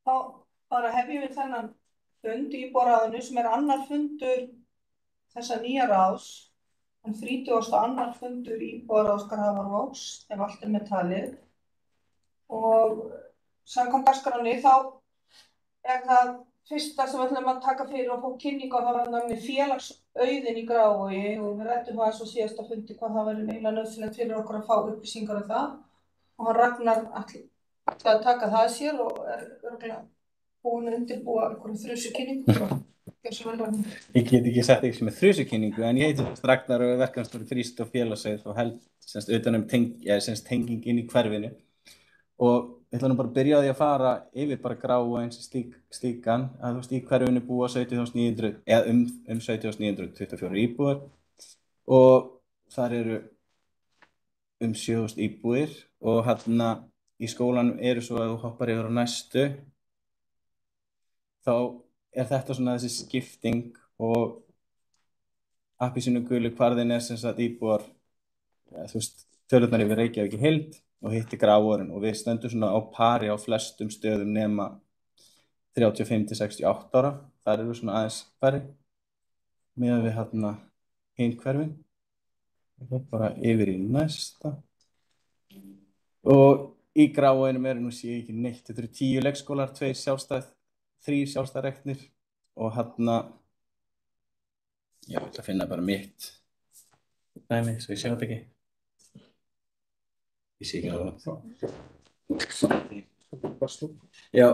þá bara hefjum við þennan fund í íbúaráðinu sem annar fundur þessa nýja ráðs, en 32. fundur íbúaráðs Grafarvogs, ef allt með talið. Og samkvæmt dagskránni þá það fyrsta sem við ætlum að taka fyrir og fá kynningu á það var nefnir félagsauðinn í Grafarvogi og við ræddum það svo síðasta fundi hvað það væri eiginlega nauðsynlegt fyrir okkur að fá upplýsingar það. Og hann Ragnar ætlaði að taka það að sér og örugglega búinn að undirbúa einhverja þrjusukynningu. Ég get ekki sagt eitthvað með þrjusukynningu, en ég heiti Ragnar og verkefnastjóri Þríst og félagsauð og held utan tenging inn í hverfinu. Og ég ætla nú bara að byrja á því að fara yfir bara Gráu eins slíkan, að í hverfinu búa 17.900, eða 17.924 íbúar og þar eru 7.000 íbúðir og hérna í skólanum eru svo að þú hoppar yfir á næstu, þá þetta svona þessi skipting og appelsínugulu kvarðinn sem sagt íbúar, tölurnar yfir Reykjavík í heild og hitti Grafarvogurinn og við stöndum svona á pari á flestum stöðum nema 35 til 68 ára. Þar eru svona aðeins færri meðan við hérna hin hverfin. Bara yfir í næsta. Og í Grafarvoginum eru nú sé ekki neitt. Þetta eru 10 leikskólar, 2 sjálfstæð, 3 sjálfstæðreknir og hérna, já, ég ætla að finna bara mitt dæmi, svo ég sé þetta ekki. Ég sé ekki alveg það. Já.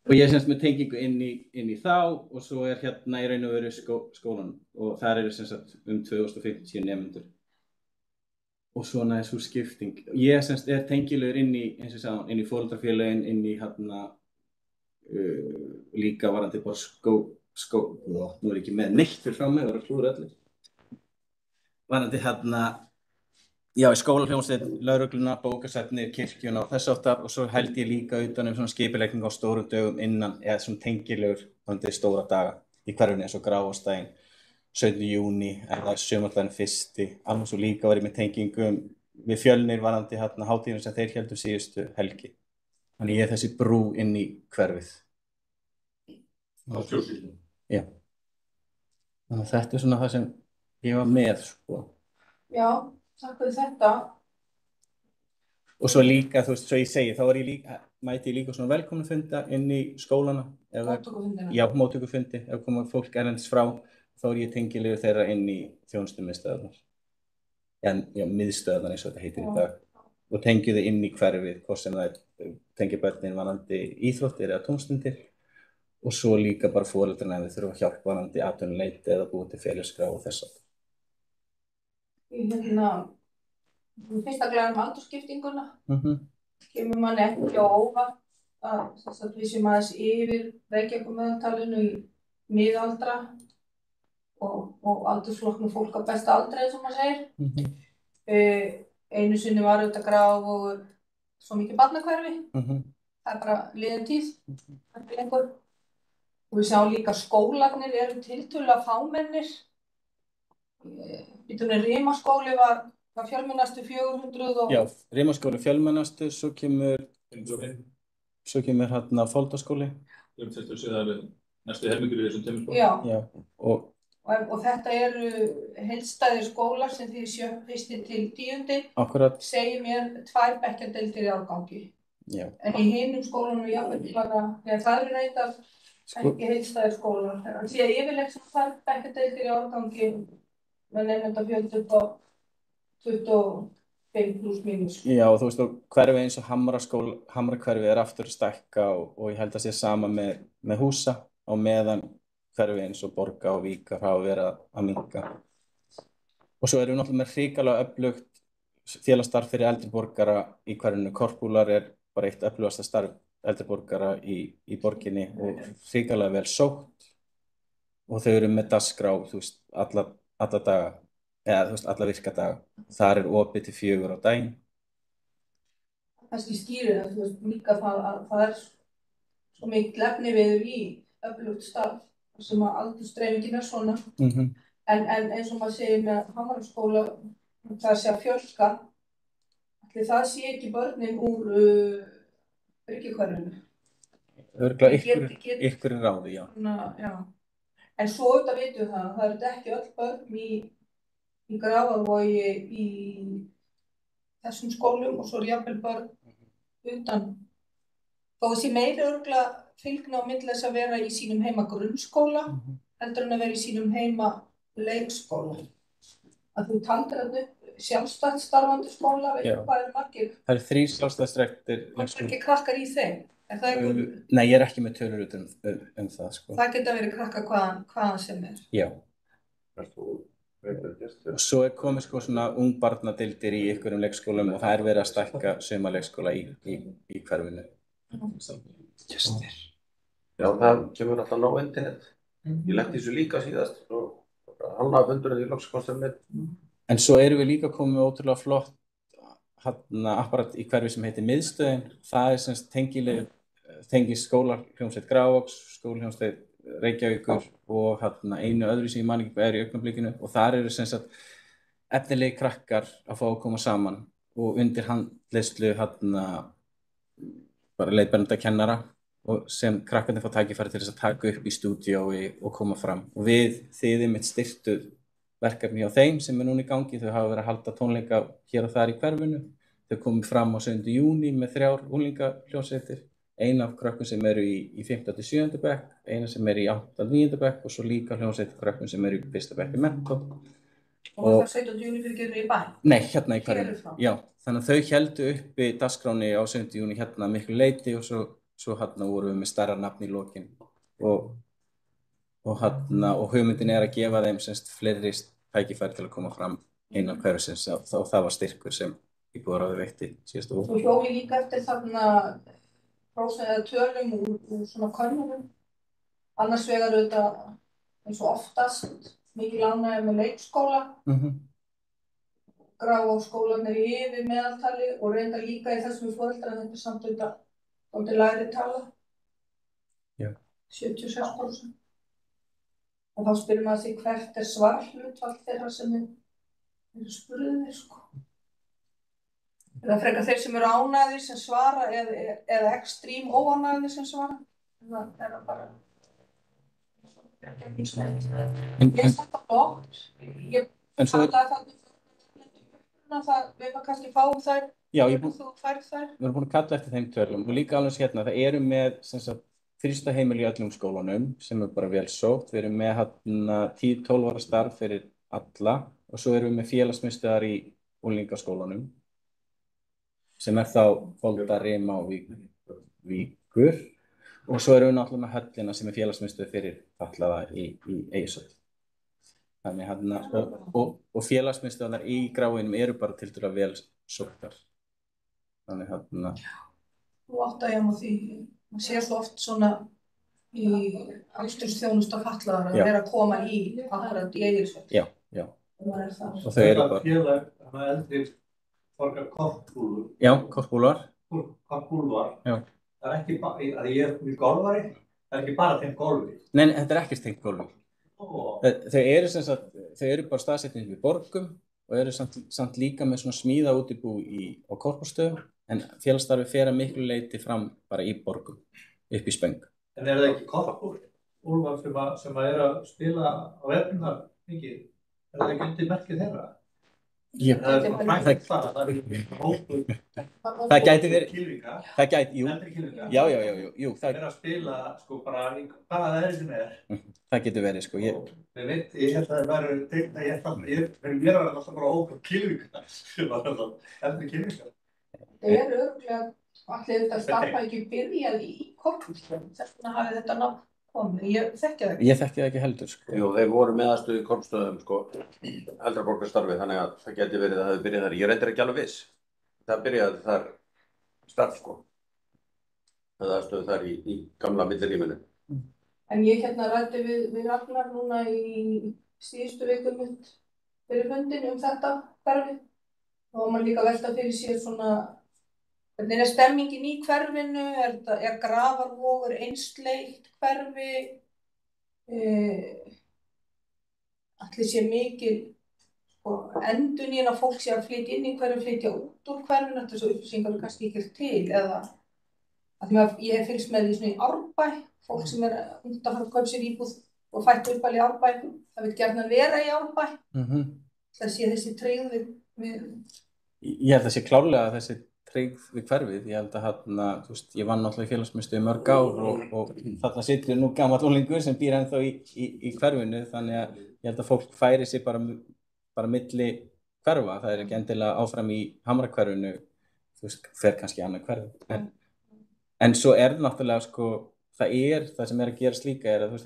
Og ég semst með tengingu inn í þá og svo hérna í raun og veru skólanum og þar eru semst 2050 nemendur. Og svona svo skipting. Ég semst tengilegur inn í, eins og ég sagði, inn í foreldrafélögin, inn í hérna líka varandi bara nú ekki með neitt fyrir frá mig, það klúður allir. Varandi hérna, já, í skólahljómsveit, lögregluna, bókasafnið, kirkjuna og þess áttar og svo held ég líka utan svona skipulegging á stórum dögum innan eða svona tengilegur þannig stóra daga í hverfinu eins og Grafarvogsdaginn, 17. júní eða sumardaginn 1. Alveg svo líka var ég með tengingum við Fjölnir varandi hérna hátíðina sem þeir héldu síðustu helgi. Þannig ég þessi brú inn í hverfið. Á stjórnsýslunni? Já. Þannig þetta svona það sem ég var með, sko. Já, takk fyrir þetta. Og svo líka, svo ég segi, þá mæti ég líka svona velkomnafunda inn í skólana. Móttökufundina? Já, móttökufundi. Ef koma fólk erlendis frá, þá ég tengilegur þeirra inn í þjónustumiðstöðvarnar. Já, miðstöðvarnar eins og þetta heitir í dag. Og tengi þau inn í hverfið, hvort sem það tengi börnin varandi íþróttir eða tómstundir. Og svo líka bara foreldrarna ef þau þurfa hjálp varandi atvinnuleiti eða búið til félagsskrá og þess að. Fyrst að glæða aldursskiptinguna. Kemur manni ekki á óvart að við séum aðeins yfir Reykjavíkurmeðaltalinu í miðaldra og aldursflokknum fólk á besta aldri, eins og maður segir. Einu sinni var auðvitað Grafarvogur svo mikið barnahverfi. Það bara liðin tíð, ekki lengur. Og við sjáum líka skólarnir eru tiltölulega fámennir. Rimaskóli var fjölmennastur 400 og... Já, Rimaskóli fjölmennastur, svo kemur hérna Foldaskóli. Næstu helmingur í þessum tveimur skólum. Já. Og þetta eru heildstæðir skólar sem því 1. til 10. Akkurat. Segir mér 2 bekkjardeildir í árgangi. Já. En í hinum skólanum það eru reyndar ekki heildstæðir skólar. Því að yfirleitt sem 2 bekkjardeildir í árgangi með nemendafjölda upp á 25 pluss mínus. Já, og þú veist, hverfið eins og Hamrahverfið aftur að stækka og ég held að sé sama með Húsa á meðan hverfið eins og Borga og Víkar hafa verið að minnka. Og svo erum við náttúrulega með hrikalega öflugt félagsstarf fyrir eldri borgara í hverfinu. Korpúlar bara eitt öflugasta starf eldri borgara í borginni og hrikalega vel sótt og þau eru með dagskrá, þú veist, alla daga, eða þú veist, alla virkadaga. Þar opið til 4 á daginn. Kannski skýrir það, þú veist, líka það svo mikið efniviður í öflugt starf sem að aldursdreifingin svona. En eins og maður segir með Hamraskóla, það sé að fjölga. Ætli það sé ekki börnin úr ekki hverjum. Örugglega ykkur er ráði, já. Já. En svo auðvitað vitum við það eru ekki öll börn í Grafarvogi í þessum skólum og svo jafnvel börn utan. Þó sé meiri örugglega fylgni á milli þess að vera í sínum heima grunnskóla heldur en að vera í sínum heima leikskóla. Að þú taldir þarna upp sjálfstætt starfandi skóla, veistu hvað eru margir? Það eru 3 sjálfstætt Hvað er ekki krakkar í þeim? Er það einhver? Nei, ég er ekki með tölur út það, sko. Það geta verið krakkar hvaðan sem er. Já. Og svo er komið sko svona ungbarnadeildir í einhverjum leikskólum og það er verið að stækka suma leikskóla í hverfinu. Gestir. Já, það kemur alltaf ná internet. Ég lenti þessu líka síðast og halva fundurinn í lokskonstað með. En svo erum við líka komið ótrúlega flott apparat í hverfi sem heitir Miðstöðin. Það er semst tengist skólahljómsveit Grafarvogs, skólahljómsveit Reykjavíkur og einu öðru sem ég man ekki hvað í augnablikinu og þar eru sem sagt efnilegi krakkar að fá að koma saman og undir handleiðslu bara leiðbeinandakennara og sem krakkarnir fá tækifæri til þess að taka upp í stúdíói og koma fram og þið einmitt styrktuð verkefni á þeim sem er núna í gangi. Þau hafa verið að halda tónleika hér og þar í hverfinu. Þau komið fram á 7. júní með 3 unglingahljómsveitir. Eina af krökkum sem eru í 5. til 7. bekk, eina sem eru í 8. til 9. bekk og svo líka hljómsveit krökkum sem eru í 1. bekk í Mentó. Og það 17. júní fyrir gerur í bæ? Nei, hérna í hverfinu. Já, þannig að þau héldu uppi dagskráni á 7. júní hérna miklu leyti og svo vorum við með stærra nafn í lokin og hugmyndin er að gefa þeim semst fleiri tækifæri til að koma fram innan hverfisins og það var styrkur sem íbúðarráðið veitti síðasta vor. Svo hjóli líka eftir prósent eða tölum úr svona könnunum. Annars vegar auðvitað eins og oftast mikil ánægja með leikskóla. Grafarvogsskólarnir í yfir meðaltali og reyndar líka í þessum foreldrar en þetta er samt auðvitað lægri tala. Já. 76%. Og þá spyrir maður sig hvert er svarhlutfall þeirra sem eru spurðir, sko. Er það frekar þeir sem eru ánægðir sem svara eða ekstrím óánægðir sem svara? Það er bara... Ég finnst þetta flott. Ég kallaði það við kannski fáum þær. Já, þú færð þær. Við erum búin að kalla eftir þeim tölum og líka alveg hérna, það eru með sem sagt frístundaheimili í öllum skólunum sem er bara vel sótt. Við erum með 10-12 ára starf fyrir alla og svo erum við með félagsmiðstöðvar í unglingaskólanum sem er þá Folda, Rima og Víkur og svo erum við náttúrulega með höllina sem er félagsmiðstöð fyrir fatlaða í Egilshöll. Þannig og félagsmiðstöðvarnar í Gráinum eru bara tiltölulega vel sóttar. Þannig Þú átta ég á því. Man sér svo oft svona í akstursþjónustu fatlaðra að vera að koma í akkurat í Egilshöll. Já. Og þau eru bara félag eldri borgar Korpúlfur. Já, Korpúlfar. Korpúlfar. Já. Það er ekki bara, að ég er golfari, það er ekki bara tengt golfi. Nei, þetta er ekkert tengt golfi. Þau eru bara staðsetning við borgum og eru samt líka með svona smíða útibú á Korpúlfsstöðum en félagsstarfi fer að miklu leyti fram bara í borgum, upp í Spöng. En er það ekki Korpúlfar sem er að spila á vefnunar mikið? Er það ekki undir merkið þeirra? Það gæti verið. Það gæti, jú. Já. Jú, það er að spila, sko, bara hvaða það er sem er. Það getur verið, sko. Ég held að það væri, mér var alltaf bara ókvæmt Kylfingar, sem var alltaf eldri Kylfingar. Það er örugglega, allir þetta starfa ekki byrjaði í Korpúlfsstöðum, þess vegna hafi þetta nafn komið. Ég þekki það ekki. Ég þekki það ekki heldur, sko. Jú, þeir voru meðaðstöðu í Korpúlfsstöðum, sko, eldra borgarstarfið, þannig að það geti verið að það hefði byrjað þar. Ég reyndar ekki alveg viss. Það byrjaði þar starf, sko. Það aðstöðu þar í gamla milliríminu. En ég ræddi við Ragnar núna í síðustu viku fyrir fundin þetta hverfi. Og maður líka velta fyrir sér svona, hvernig er stemmingin í hverfinu? Er Grafarvogur einsleitt hverfi? Ætli sé mikil endurnýjun að fólk sé að flytja inn í hverfi, flytja út úr hverfinu, þetta svo upplýsingar kannski ekki til, eða? Af því að ég hef fylgst með því svona í Árbæ, fólk sem ungt að fara að kaupa sér íbúð og fætt uppalið í Árbæ, það vil gjarnan vera í Árbæ. Það sé þessi tryggð við... Ég held að sé klárlega þessi tryggð við hverfið. Ég held að þú veist, ég vann náttúrulega í félagsmiðstöð í mörg ár og þarna situr nú gamall unglingur sem býr ennþá í hverfinu, þannig að ég held að fólk færi sig bara milli hverfa. Það er ekki endilega áfram í Hamrahverfinu, þú veist, fer kannski í annað hverfi. En svo náttúrulega sko, það sem að gerast líka að þú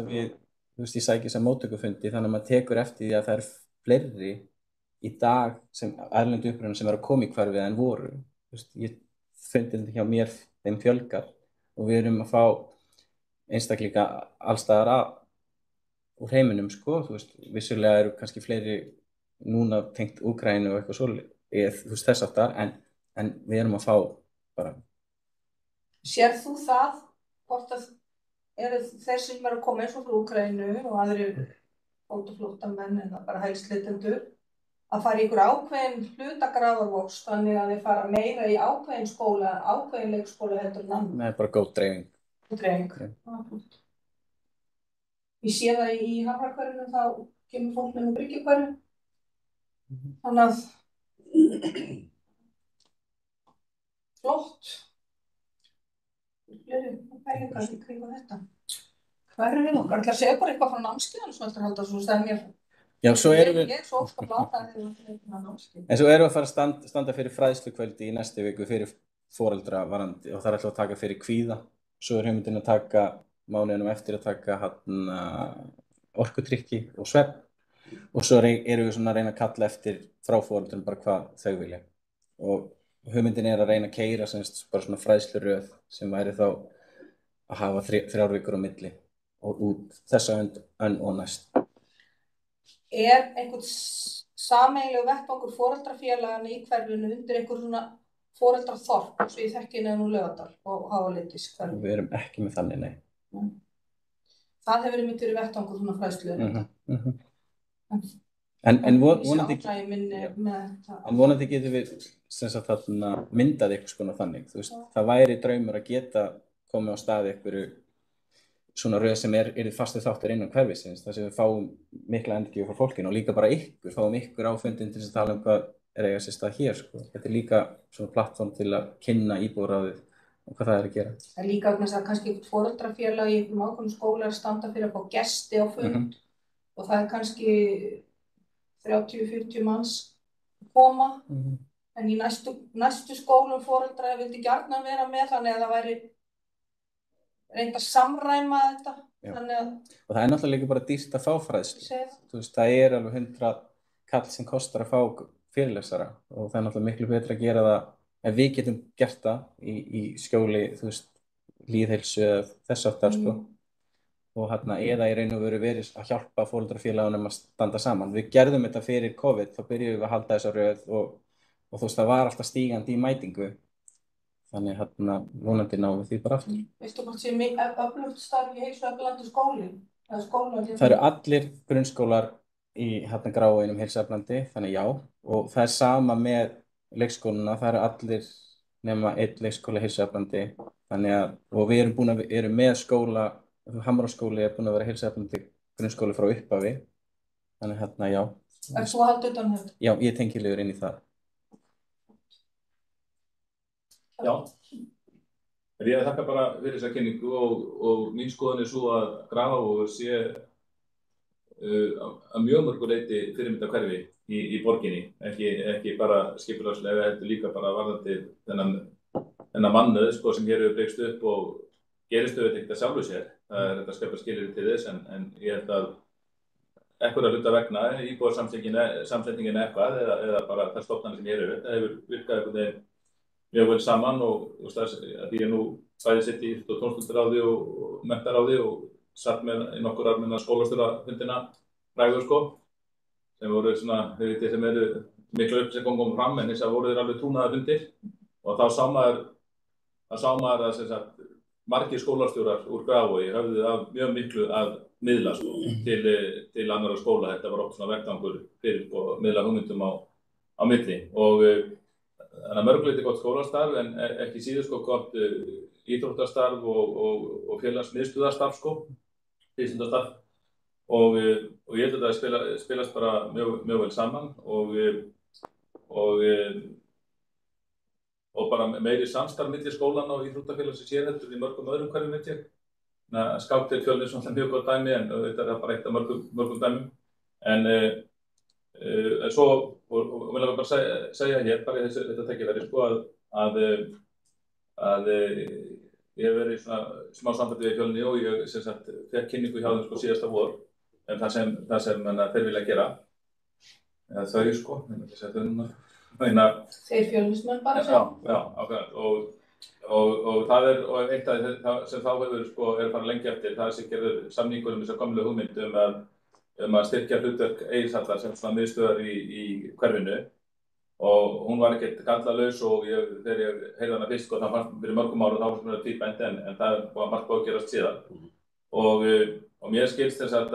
veist, ég sæki þessa móttökufundi, þannig að maður tekur eftir því að það fleiri í dag sem erlendu uppruna sem að koma í hverfið en voru. Þú veist, ég fundi þetta hjá mér, þeim fjölgar og við erum að fá einstaklinga allstaðar úr heiminum sko, þú veist, vissulega eru kannski fleiri núna tengt Úkraínu og eitthvað svoleiðis, þú veist þess aftar, en við erum að fá bara. Sérð þú það, hvort að eru þeir sem eru að koma eins og frá Úkraínu og aðrir fótaflóttamenn eða bara hælisleitendur að fara í ykkur ákveðin hluta Grafarvogs, þannig að þeir fara meira í ákveðin skóla, ákveðin leikskóla heldur en annar? Nei, bara góð dreifing. Ég sé það í Hamrahverfinu, þá kemur fólk með Bryggjukverfi. Þannig að flott. Pælingar í kringum þetta. Hverfið okkar, ætla að segja okkur eitthvað frá námskeiðinu sem ætlar að halda svo stemmir. Já, svo erum við. Ég svo ofta blata þegar námskeið. En svo erum við að fara að standa fyrir fræðslukvöldi í næstu viku fyrir foreldra varandi og það ætla að taka fyrir kvíða. Svo hugmyndin að taka mánuðinum eftir að taka orkutrykki og svefn. Og svo erum við svona að reyna að kalla eftir frá foreldrum bara hvað þau vilja. Og hugmyndin að reyna að keyra bara svona fræðsluröð sem væri þá að hafa 3 vikur á milli og út þessa önn og næst. Einhvern sameiginlegur vettvangur foreldrafélagana í hverfinu undir einhver svona foreldraþorp eins og ég þekki nú Laugardal og Háaleitis hverfi? Við erum ekki með þannig, nei. Það hefur einmitt verið vettvangur svona fræðslu. En vonandi getum við myndað eitthvað svona þannig. Þú veist, það væri draumur að geta komið á staði einhverju svona röð sem fastur þáttur innan hverfisins, þar sem við fáum mikla endurgjöf frá fólkinu og líka bara fáum ykkur á fundin til að tala hvað eiga sér stað hér sko. Þetta líka svona plattform til að kynna íbúðarráðið og hvað það að gera. Það líka vegna þess að kannski foreldrafélag í einhverjum ákveðnum skóla að standa fyrir að fá gesti á fund og það kannski 30-40 manns koma en í næstu skólum foreldra vildi gjarnan vera með þannig að það væri reynd að samræma þetta. Og það náttúrulega líka bara dýrt að fá fræðslu. Þú veist, það alveg 100 kall sem kostar að fá fyrirlesara og það náttúrulega miklu betra að gera það ef við getum gert það í skjóli, þú veist, lýðheilsu eða þess aftar sko. Og eða í raun og veru verið að hjálpa foreldrafélagunum að standa saman. Við gerðum þetta fyrir COVID, þá byrjuðum við að halda þessa röð og þú veist, það var alltaf stígandi í mætingu. Þannig vonandi náum við því bara aftur. Veistu hvort sem öflugt starf í heilsueflandi skóli? Það eru allir grunnskólar í Grávoginum heilsueflandi, þannig já. Og það sama með leikskóluna, það eru allir nema einn leikskóla heilsueflandi. Þannig að, og við erum með skóla, Hamraskóli búin að vera heilsueflandi grunnskóli frá upphafi. Þannig já. Þú að halda utan þetta? Já, ég tengilegur inn í það. Já, ég þakka bara fyrir þessa kynningu og mín skoðun svo að Grafarvogur sé að mjög mörgu leyti fyrirmynda hverfi í borginni, ekki bara skipulagslega, heldur líka bara varðandi þennan mannauð sko, sem hér hefur byggst upp og gerist auðvitað ekkert að sjálfu sér. Það þetta skapa skilyrði til þess en ég held að einhverja hluta vegna íbúðarsamsetningin eitthvað eða bara þær stofnanir sem hér eru, þetta hefur virkað einhvern veginn mjög vel saman og því ég nú bæði sitt í tónstöldaráði og menntaráði og satt með í nokkur almenna skólastjórafundina ræður sko sem voru svona, sem eru miklu sem kom fram en þess að voru þeir alveg trúnaðarfundir og þá sá maður að sem sagt, margir skólastjórar úr Grafarvogi höfðu af mjög miklu að miðla sko, til annarra skóla. Þetta var oft svona vettvangur fyrir og miðla hugmyndum á milli og þannig að mörguleiti gott skólastarf en ekki síður sko gott íþróttastarf og félagsmiðstöðarstarf sko, vísindastarf og ég held að það spilast bara mjög vel saman og bara meiri samstarf milli skólanna og íþróttafélagsins hér heldur í mörgum öðrum hverjum veit ég. Skákdeild Fjölnir er svona mjög gott dæmi en þetta er bara eitt af mörgum dæmum. En svo, og vil ég bara segja hér, bara þetta tækifæri sko að ég hef verið í svona smá sambandi við Fjölni og ég sem sagt fékk kynningu hjá þeim sko síðasta vor það sem þeir vilja gera. Eða þau sko, Þeir Fjölnismenn bara Já, ákveðan og það er eitt af það sem þá hefur sko er fara lengi eftir það sem gerður samningur þessa gömlu hugmynd að styrkja hlutverk Egilshallar sem svona miðstöðvar í hverfinu og hún var ekkert gallalaus og þegar ég heyrði hana fyrst sko það fannst fyrir mörgum árum þá fannst mér að tvíbent en það var margt búið að gerast síðan og mér skilst þess að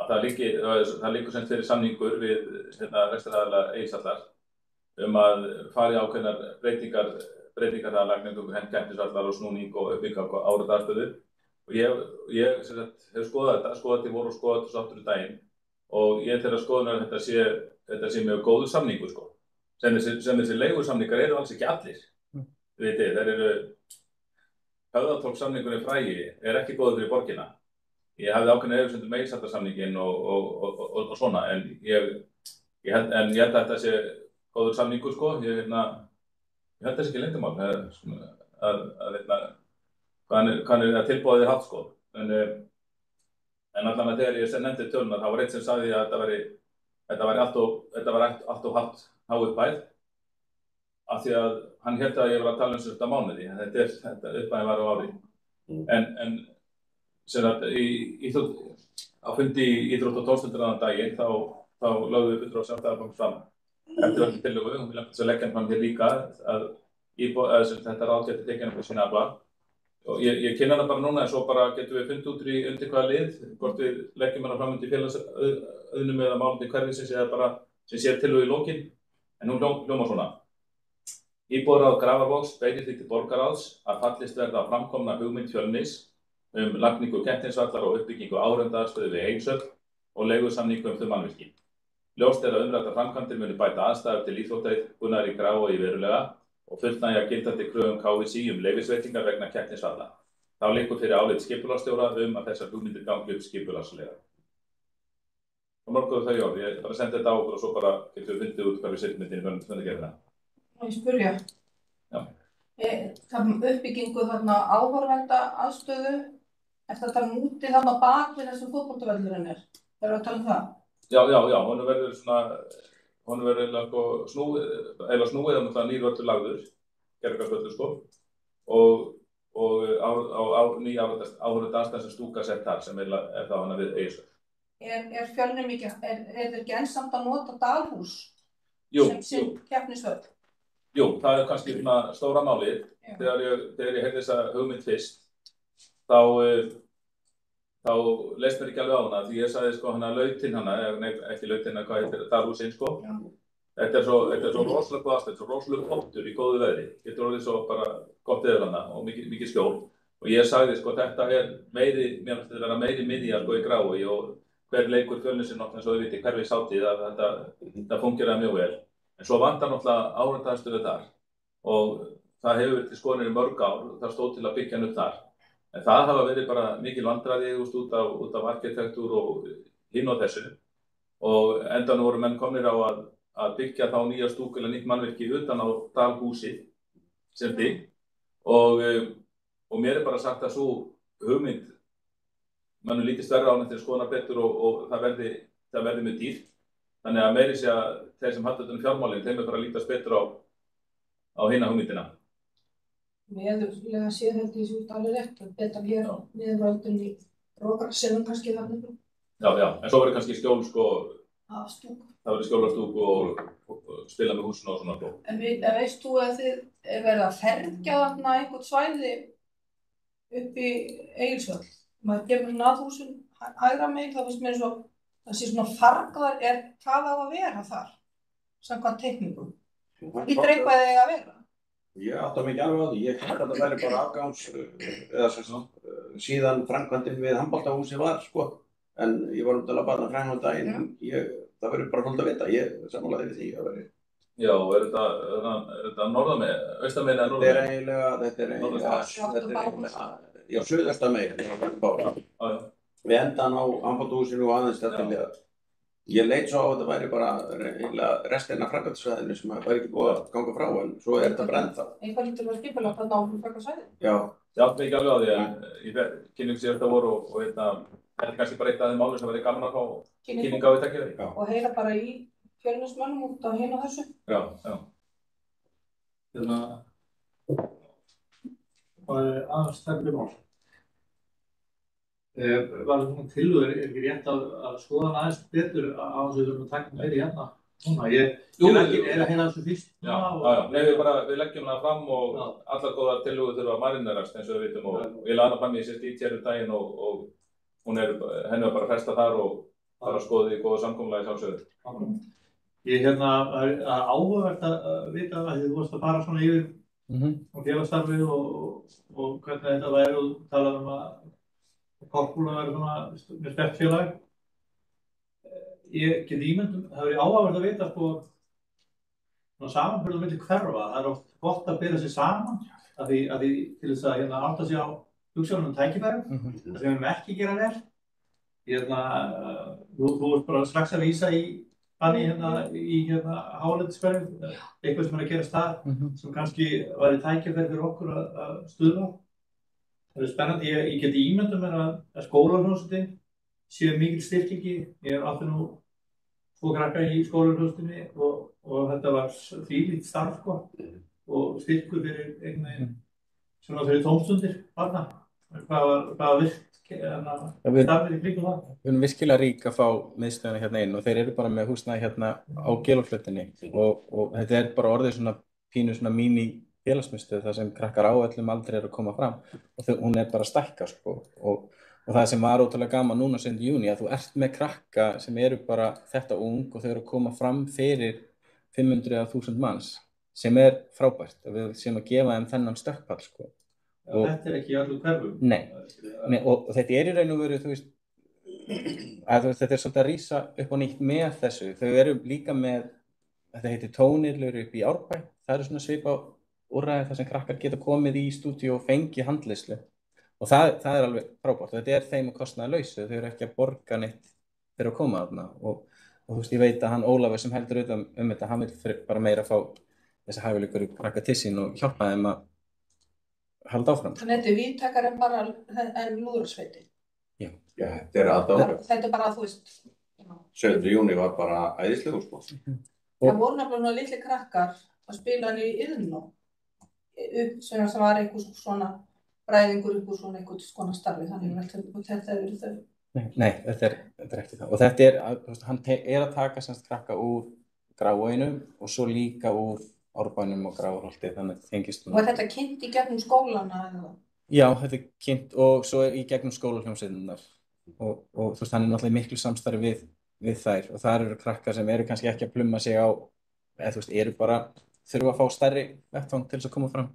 það liggur sem fyrir samningur við rekstraraðila Egilshallar að fara í ákveðnar breytingar það lagningu keppnisvallar og snúning og uppbygging á áradagstöðu og ég sem sagt hef skoðað í voru og skoðað þessu aftur í daginn og ég þeirra skoðunar að þetta sé mjög góður samningur sko sem þessi leigusamningar eru alls ekki allir þið þeir eru höfðatólkssamningurinn frægi er ekki góður fyrir borgina ég hafði ákveðna efasemdir með Egilshallarsamninginn og svona en ég held að þetta sé góður samningur sko, ég held þess ekki leyndamál hvað er tilboðið haft sko, en allan að þegar ég nefndi töluna þá var einn sem sagði að þetta væri allt of há upphæð af því að hann hélt að ég var að tala þetta mánuði, en þetta upphæð var á ári, en sem að á fundi í íþrótt- og tómstundar daginn þá lögðu við fulltrúar Sjálfstæðisflokksins fram eftir öllum tillögu og við lefum þess að leggja hann hér líka að þetta ráð geti tekið hann fyrir sína afla og ég kynna hana bara núna en svo bara getum við fundið út undir hvaða lið hvort við leggjum hana fram undir félagsauðnum eða málefni hverfisins eða bara sem sér tillögu í lokin en hún hljómar svona Íbúaráð Grafarvogs beinir því til borgarráðs að fallist verða á framkomna hugmynd Fjölnis lagningu keppnisvallar og uppbyggingu áhorfendaaðstöðu við Egilshöll og leigusamningu þau mannvirki. Ljóst að umræddar framkvæmdir muni bæta aðstæður til íþróttaiðkunar í Grafarvogi verulega og fullnægja gildandi kröfum KSÍ leyfisveitingar vegna keppnisvalla. Þá liggur fyrir álit skipulagsstjóra að þessar hugmyndir gangi upp skipulagslega. Og mörgum þau orð, ég bara sendi þetta á okkur og svo bara getum við fundið út hvað við setjum myndinni hvernig það gerir það. Má ég spyrja? Já. Uppbyggingu þarna áhorfendaaðstöðu eftir að tala úti þarna bak við þessum fótboltavöllurinn er. Erum við að tala um það? Já, hún verður eiginlega snúið að nýr völlur lagður, Gerðargarðsvöllur sko, og ný áhorfendaaðstöða sem stúka sett þar sem er þá hana við Egilshöll. Er Fjölnir mikið, er þeir ekki ennsamt að nota Dalhús sem keppnisvöll? Jú, það er kannski stóra málið. Þegar ég heyrði þessa hugmynd fyrst, þá leist mér ekki alveg á hana, því ég sagði sko hana lautin hana, ekki lautin hana, hvað heitir Dalhúsin sko. Þetta er svo rosalega góð aðstöð, svo rosalega pottur í góðu veðri. Getur orðið svo bara gott yfir hana og mikið skjól. Og ég sagði sko þetta er mér finnst þetta vera meiri miðja sko í Grafarvogi og hver leikur Fjölnisinn eins og við viti hverfi sátíð að þetta fungeraði mjög vel. En svo vantar náttúrulega áhorfendaaðstöðu þar og það hefur verið til skoðanir í mörg ár, það stóð til að byggja hann upp þar. En það hafa verið bara mikil vandræði út af arkitektúr og hinn og þessu og endanum voru menn komnir á að byggja þá nýja stúku eða nýtt mannvirki utan á Dalhúsi sem bygg og mér er bara sagt að svo hugmynd mannum lítið stærra á til skoðanar betur og það verði mjög dýrt. Þannig að meiri sé að þeir sem halda þetta fjármálin, þeim er bara að lítast betur á hina hugmyndina. Veðurlega séð held ég svo alveg rétt, betra hér á niðurvöldin í Rókarselum kannski þannig. Já, en svo verður kannski skjól sko, Stúk. Það verður skjólastúk og spila með húsinu og svona sko. En veist þú að þið verið að fergja þarna einhvern svæði upp í Egilshöll? Maður gefur svona að húsin hægra megin, það finnst mér eins og það sé svona fargaðar hvað á að vera þar, samkvæmt teikningum. Lítur eitthvað eiga að vera? Ég átta mig ekki alveg á því, ég held að þetta væri bara afgangs, eða síðan framkvæmdin við handboltahúsi var, sko. En ég var að labba þarna fram á daginn, það verður bara svolítið að vita, ég sammálaði við því að veri. Já, er þetta norðan með, austan með eða norðan með? Þetta er eiginlega, já, suðaustan megin. Við endan á handboltahúsinu og aðeins þetta til að ég leit svo á að þetta væri bara restina af framkvæmdasvæðinu sem væri ekki búið að ganga frá, en svo er þetta brennt þá. Eitthvað lítur að skipulega þarna á framkvæmdasvæðinu. Já. Ég átti mig ekki alveg á því, en í kynningu síðan þetta voru og þetta er kannski bara eitt af þeim málum sem verið gaman að fá kynningu á þetta ekki verið. Og heyra bara í fjölnismönnum út á hinu og þessu. Já. Aðeins stærri mál. Var það svona tilhugður, er ekki rétt að skoða hann aðeins betur á þess að við þurfum að taka meiri hérna? Núna, ég er að heyra þessu fyrst. Já. Nei, við leggjum hana fram og allar góðar tillögur þurfa að marinerast eins og við vitum og ég laði hana fram í sérst í daginn og henni var bara festa þar og bara skoðið í góða samkomulagi sjálfsögðu. Ég áhugavert að vita að þú varst að fara svona yfir félagsstarfið og hvernig þetta væri og talað að Korpúla verður svona með sterkt félag. Ég get ímyndum, það verið áhugavert að vita svona samanburður milli hverfa. Það er oft gott að bera sig saman af því til þess að átta sig á hugsjónum tækifærum, það sem við erum ekki gera vel. Þú ert bara strax að vísa í hálendisferðum, eitthvað sem er að gerast þar sem kannski væri tækifæri fyrir okkur að stuðla. Það er spennandi, ég get ímyndum mér að skólahljómsveitin séu mikil styrkingi. Ég átti nú 2 krakka í skólahljómsveitinni og þetta var þvílíkt starf, sko, og styrkur fyrir einhvern veginn svona fyrir tómstundir þarna. Hvað var virkt starfið í kringum það? Við erum virkilega rík að fá miðstöðina hérna inn og þeir eru bara með húsnæði hérna á Gelárflötinni og þetta er bara orðið svona pínu svona míní félagsmiðstöð þar sem krakkar á öllum aldrei eru að koma fram og hún er bara að stækka, sko. Og það sem var ótrúlega gaman núna 7. júní að þú ert með krakka sem eru bara þetta ung og þau eru að koma fram fyrir 500 eða 1000 manns sem er frábært að við séum að gefa þeim þennan stökkpall, sko. Þetta er ekki í öllum hverfum. Nei, og þetta er í raun og veru, þú veist, þetta er svolítið að rísa upp á nýtt með þessu. Þau eru líka með, þetta heitir tónillur upp í Árbæ, það eru svona svipa úrræði þar sem krakkar geta komið í stúdíu og fengið handleiðslu og það er alveg frábært og þetta er þeim að kostnaðarlausu, þau eru ekki að borga neitt fyrir að koma þarna og þú veist, ég veit að hann Ólafur sem heldur utan þetta, hann vil bara meira fá þessi hæfileikur krakka til sín og hjálpa þeim að halda áfram. Þannig þetta er víðtækara en bara en lúðrasveitin. Já, þetta er aðdáður. Þetta er bara, þú veist. 7. júní var bara æðislegur, sko. Það voru nefnilega litli krakkar að spila hann í Iðnó. Sem var einhvers svona bræðingur upp úr svona einhvers konar starfi, þannig að þetta eru þau. Nei, þetta er ekki það. Og þetta er, hann er að taka semst krakka úr Grávoginum og svo líka úr Árbænum og Grafarholti, þannig að tengist hún. Og er þetta kynnt í gegnum skólana eða? Já, þetta er kynnt og svo í gegnum skólahljómsveitirnar og þú veist, hann er náttúrulega miklu samstarfi við þær og þar eru krakkar sem eru kannski ekki að plumma sig á, eða þú veist, eru bara þurfa að fá stærri vettvang til þess að koma fram.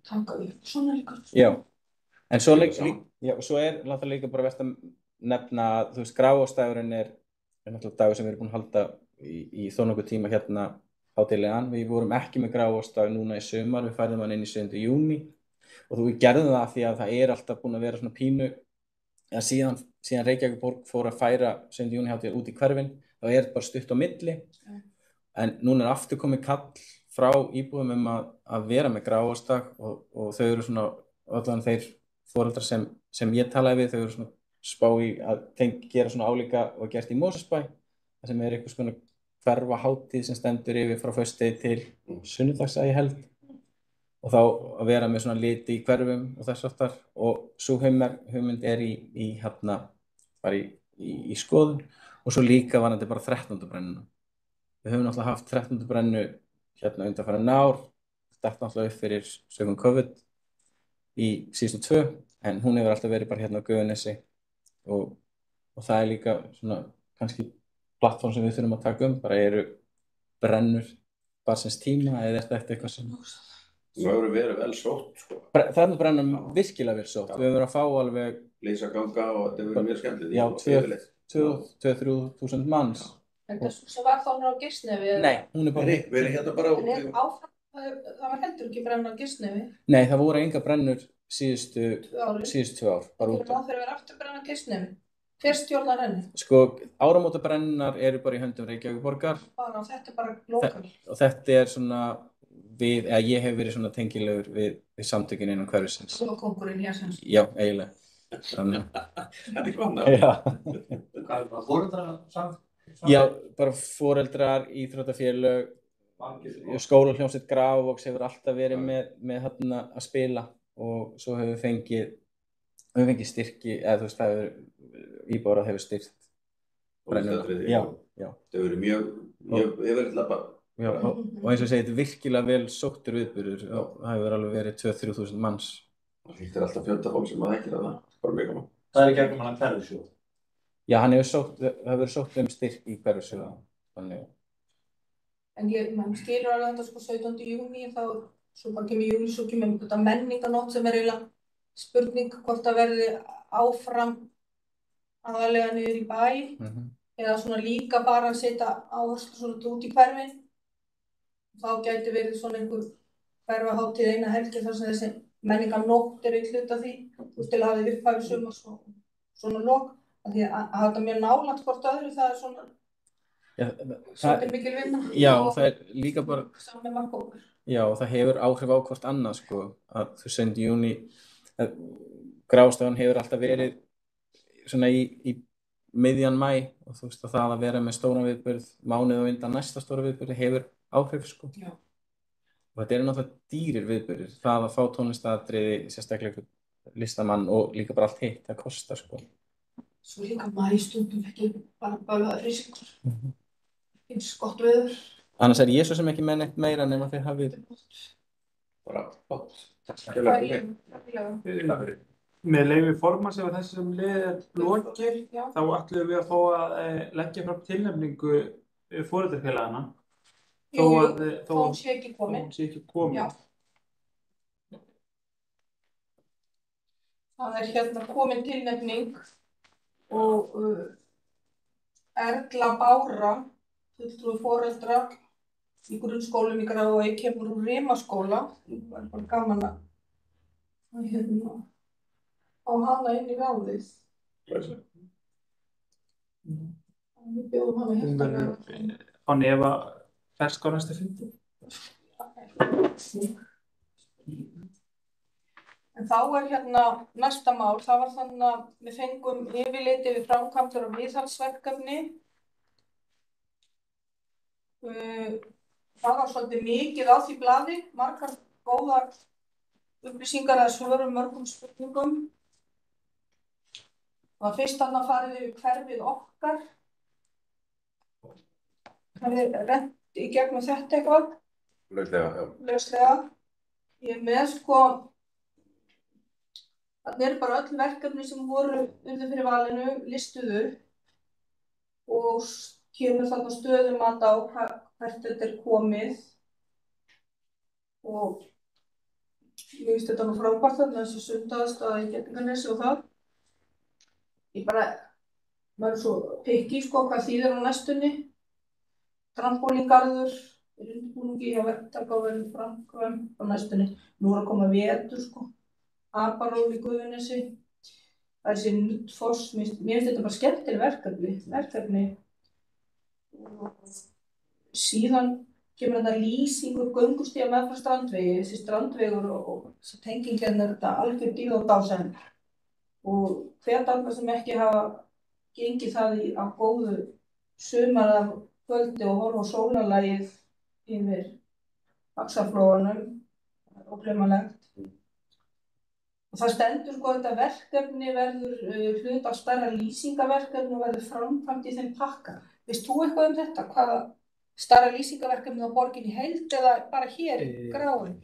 Taka upp svona líka. Já, en svo er náttúrulega líka bara vert að nefna að þú veist, Grafarvogsdagurinn er náttúrulega dagur sem við erum búin að halda í þó nokkuð tíma hérna hátíðlegan. Við vorum ekki með Grafarvogsdag núna í sumar, við færðum hann inn í 7. júní og við gerðum það því að það er alltaf búin að vera svona pínu að síðan Reykjavík fór að færa 7. júní hátíð út í hverfin, þá er bara stutt á milli. En núna er aftur komið kall frá íbúðum að vera með Grafarvogsdag og þau eru svona, allan þeir foreldrar sem ég talaði við, þau eru svona spá í að gera svona álíka og gert í Mosfellsbæ, það sem er einhvers konar hverfa hátíð sem stendur yfir frá föstudegi til sunnudags að ég held og þá að vera með svona liti í hverfum og þess aftar og sú hugmynd er í skoðun og svo líka var þetta bara 13. brennuna. Við höfum náttúrulega haft 13. brennu hérna undanfarin ár, þetta náttúrulega upp fyrir sögum COVID í síðustu 2 en hún hefur alltaf verið bara hérna á Gufunesi og það er líka svona kannski plattform sem við þurfum að taka bara eru brennur barnsins tíma eða er þetta eitthvað sem Nú hefur verið vel sótt, sko. Þarna brennan virkilega vel sótt. Já. Við höfum verið að fá alveg Lýsa ganga og þetta hefur verið mjög skemmtilegt. Já, Yfirleitt. 2-3 þúsund manns. En þessu sem var þá á Gisnefi? Nei, hún er bara Við erum hérna bara En áfram, það var heldur ekki brenna á Gisnefi Nei, það voru enga brennur síðustu 2 árin. 2 ár, bara Það úti. fyrir að vera aftur brenna á Gisnefi. Hver stjórnar henni? Sko, áramótabrennar eru bara í höndum Reykjavíkurborgar Bara, þetta er bara lokal. og þetta er svona ég hef verið svona tengilegur við samtökin innan hverfisins. Svo kongurinn hér sem. Já, eiginlega. Þannig. Þetta er gott. Já. Hvað er það? Foreldrar samt? Já, bara foreldrar, íþróttafélög, skólahljómsveit Grafarvogs hefur alltaf verið með þarna að spila og svo hefur við fengið styrki, eða þú veist, það hefur íbúarað hefur styrkt brennuna. Já. Það hefur verið mjög yfirleitt labba. Já, og eins og ég segi, þetta er virkilega vel sóttur viðburður og það hefur alveg verið 2-3 þúsund manns. Það hlýttir alltaf fjöldafólk sem að þekkir það. Bara mjög gaman. Það er gegnum hann Hverfisjóð. Já, það hefur verið sótt styrk í Hverfisjóð. Þannig. En maður skilur alveg þetta sko 17. júní, þá svo bara kemur júli, svo kemur þetta menninganótt sem er eiginlega spurning hvort það verði áfram aðalega niður í bæ eða svona líka bara að setja áherslu svona út í hverfin. Þá gæti verið svona einhver hverfahátíð eina helgi þar sem þessi menninganótt er eitt hluta því, þú til að hafa þið upphæfi sumar svona lok, af því að hafa þetta mjög nálægt hvort öðru, það er svona svolítið mikil vinna. Já, það er líka bara saman með okkur. Já, það hefur áhrif á hvort annað sko, að 7. júní Grástofan hefur alltaf verið svona í miðjan maí og þú veist að það að vera með stóran viðburð mánuð og undan næsta stóra viðburð hefur áhrif sko. Já. Og þetta eru náttúrulega dýrir viðburðir, það að fá tónlistatriði, sérstaklega listamann og líka bara allt hitt, það kostar sko. Svo líka maístundum ekki bara bálaða reysingur. Finnst gott veður. Annars er ég svo sem ekki með neitt meira nema þeir hafið. Bara gott. Með leyfi formanns ef þessum lið er lokið, Já. þá ætlum við að fá að leggja fram tilnefningu foreldrafélagana. Jú, Þó hún sé ekki hún komin. sé ekki komin. Já. Það er hérna komin tilnefning og Erla Bára, fulltrúi foreldra í grunnskólum í Grafarvogi, kemur úr Rimaskóla. Það er bara gaman að hérna á hana inn í ráðið. Við bjóðum hana Hún verður á nefa fersk á næsta fundi. En þá er hérna næsta mál, það var þannig að við fengum yfirlit yfir framkvæmdir og viðhaldsverkefni. Það var svolítið mikið á því blaði, margar góðar upplýsingar að svörum mörgum spurningum. Það var fyrst þarna farið yfir hverfið okkar. Það er rennt í gegnum þetta eitthvað. Lauslega. Ég er með sko, þarna eru bara öll verkefni sem voru undir fyrir valinu listuð upp og kemur þarna stöðumat á hvert þetta er komið og ég finnst þetta nú frábært þarna þessi sundaðastaða í Geldinganesi og það. Ég bara, maður er svo pikki sko hvað þýðir á næstunni. Trampólíngarður er undirbúningi hjá verktaka og verður framkvæmd á næstunni. Nú er að koma vetur sko. Aparól í Gufunesi. Það er þessi Nuttfoss. Mér finnst þetta bara skemmtileg verkefni. Síðan kemur þetta lýsingur göngustíga meðfram strandvegi. Þessi strandvegur og þessi tenging hérna er þetta algjör dýrð og dásemd. Og hver dag sem ekki hafa gengið það á góðu sumar af kvöldi og horfa á sólarlagið yfir Faxaflóanum, það er ógleymanlegt. Og það stendur sko þetta verkefni verður hluti af stærra lýsingaverkefni og verður framkvæmt í þeim pakka. Veist þú eitthvað þetta? Hvaða stærra lýsingaverkefni á borginni heild eða bara hér í Gráin?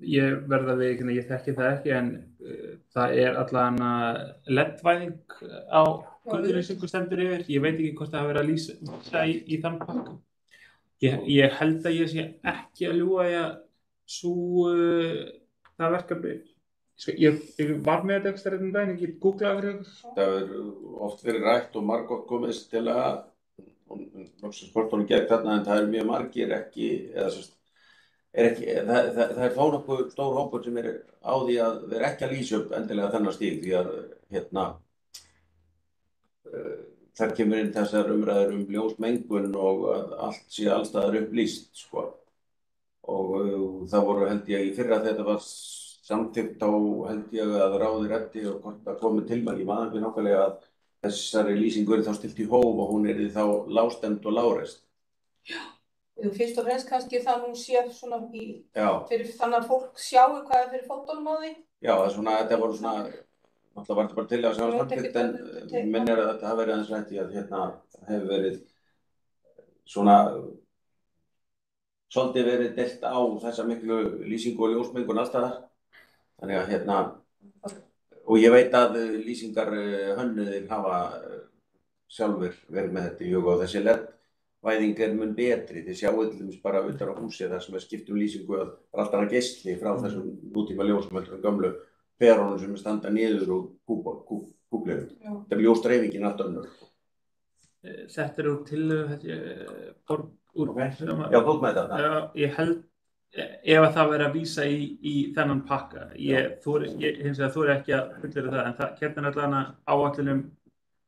Ég verða við ekki, ég þekki það ekki, en það er allavega LED-væðing á Guðrýsingu stendur yfir. Ég veit ekki hvort það hafi verið að lýsa í þann pakka. Ég held að ég sé ekki að ljúga í að það verkefni, sko, ég var með þetta ekstra daginn, ég get googlað fyrir ykkur. Það oft verið rætt og margótt komist til að loksins sportunum gegn þarna, en það eru mjög margir ekki, eða það þó nokkuð stór hópur sem á því að vera ekki að lýsa upp endilega þennan stíg, því að þar kemur inn þessar umræður ljósmengun og að allt sé allstaðar upplýst, sko. Og það voru, held ég, í fyrra þetta var samþykkt á, held ég, að ráði reddi og hvort það komið tilmæli, ég man ekki nákvæmlega að þessari lýsingu þá stillt í hóf og hún yrði þá lágstemmd og lágreist. Já. Fyrst og fremst kannski það hún sé svona fyrir þannig að fólk sjáu hvað er fyrir fótunum á því. Já, þetta voru svona, náttúrulega var þetta bara til að sjá samþykkt, en minnir að þetta hafi verið aðeins rætt í að það hefur verið svona svolítið verið deilt á þessa miklu lýsingu og ljósmengun allstaðar. Þannig að og ég veit að lýsingar hönnuðir hafa sjálfur verið með þetta í huga og þessi LED-væðing mun betri. Þið sjáu til dæmis bara utan á húsi þar sem skipt lýsingu að það er alltaf að geisli frá þessum nútíma ljósum heldur en gömlu perónum sem standa niður og kúblerum. Þetta er ljósdreifingin allt önnur. Þetta úr tillögu úr Já, tók með þetta. Ég held ef það verið að vísa í þennan pakka. Ég hins vegar þori ekki að fullyrða það, en það hérna allavega áætlun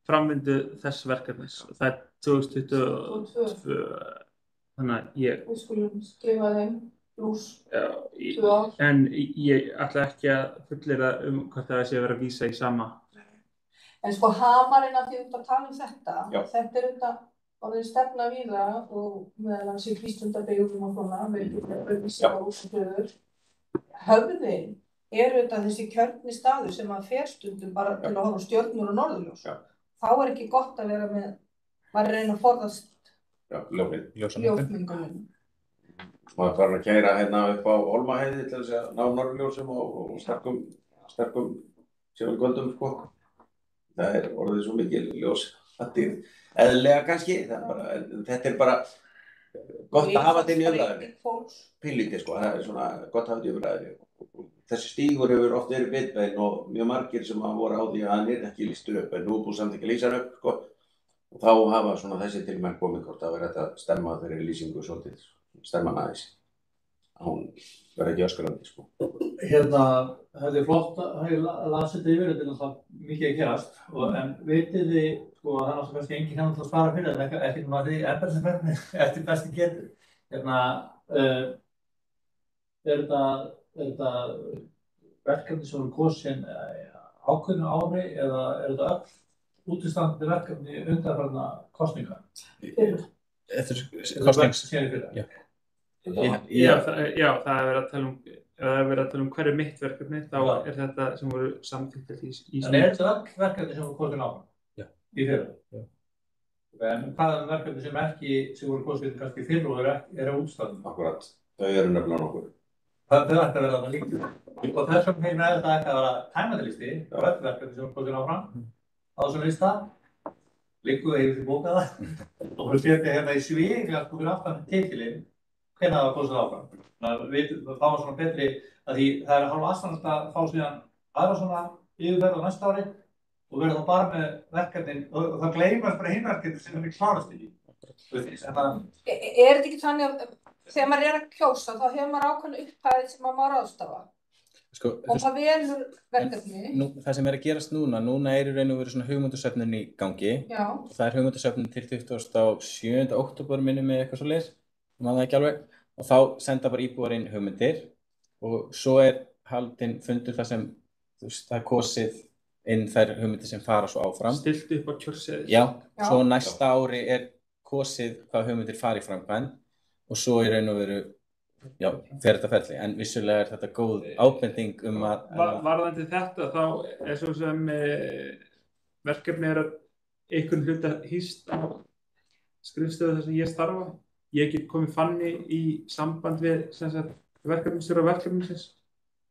framvindu þess verkefnis. Það er 2022, þannig að Við skulum skrifa þeim plús 2 ár. En ég ætla ekki að fullyrða hvort það sé að vera að vísa í sama. En sko hamarinn að því að tala þetta, þetta þetta orðið stefna víða og meðal annars í frístundabyggðum og svona, auðvitað úrstöður. Höfðin þetta þessi kjörni staður sem að fer stundum bara til að horfa á stjörnur og norðurljós. Þá ekki gott að vera með, maður reyna að forðast ljósmengunum. Maður farin að keyra hérna upp á Hólmaheiði til þess að ná norðurljósum og sterkum sjöfnköldum, sko. Það orðið svo mikil ljós. Þetta eðlilega kannski, þetta bara gott að hafa þetta inn í umræðinni. Pínlítið, sko, það svona gott að hafa þetta í umræðinni. Þessi stígur hefur oft verið bitbeinn og mjög margir sem voru á því að hann ekki lýstur upp, en nú búið samt ekki að lýsa hann upp, sko. Og þá hafa svona þessi tilmenn komið hvort að vera þetta að stemma þeirri lýsingu svolítið, stemma aðeins. Hún verður ekki öskrandi, sko. Þetta er flott að lasa þetta yfir, þetta er náttúrulega mikið að gerast, en vitið þið, sko, það er náttúrulega kannski enginn hefði til að svara fyrir þetta, ekki núna því embættisverkefni eftir besti getur. Er þetta verkefni sem voru kosin ákveðnu ári eða þetta öll útistandandi verkefni undanfarna kosninga? Þetta kosnings. Já, það er verið að tala ef það er verið að tala hverju mitt verkefni, þá er þetta sem voru samþykktir í En þetta öll verkefni sem voru kosin áfram? Já. Í fyrra? Já. En hvað verkefni sem voru kosin kannski í fyrra og eru útistandandi? Akkurat, þau eru nefnilega nokkur. Það ætti að vera þarna líka. Og þessum heimur þetta ætti að vera tæmandalisti, öll verkefni sem voru kosin áfram, á þessum lista, liggur yfir því bókaða, og við setjum hérna í svíkjast fyrir aftan titilinn, hvenær það var kosin áfram. Það var svona betri að því það er hálfa aðstæðanlegt að fá síðan aðra svona yfirferð á næsta ári og verða þá bara með verkefnin og það gleymast bara hinverkefni sem við klárast í. Þetta ekki þannig að þegar maður að kjósa þá hefur maður ákveðna upphæð sem maður ráðstafa og það velur verkefni? Það sem að gerast núna í raun og veru svona hugmyndasöfnun í gangi. Og það er hugmyndasöfnun til 27. október minnum með eitthvað svoleiðis, maður það ekki alveg. Og þá senda bara íbúar inn hugmyndir og svo haldinn fundur þar sem það kosið inn þær hugmyndir sem fara svo áfram. Stilt upp á kjörseðil. Já, svo næsta ári kosið hvað hugmyndir fara í framkvæmd og svo í raun og veru, fer þetta ferli. En vissulega þetta góð ábending að... Varðandi þetta, þá svo sem verkefni að einhvern hluta hýst á skrifstofu þar sem ég starfa. Ég get komið fanni í samband við verkefnisstjóra verkefnisins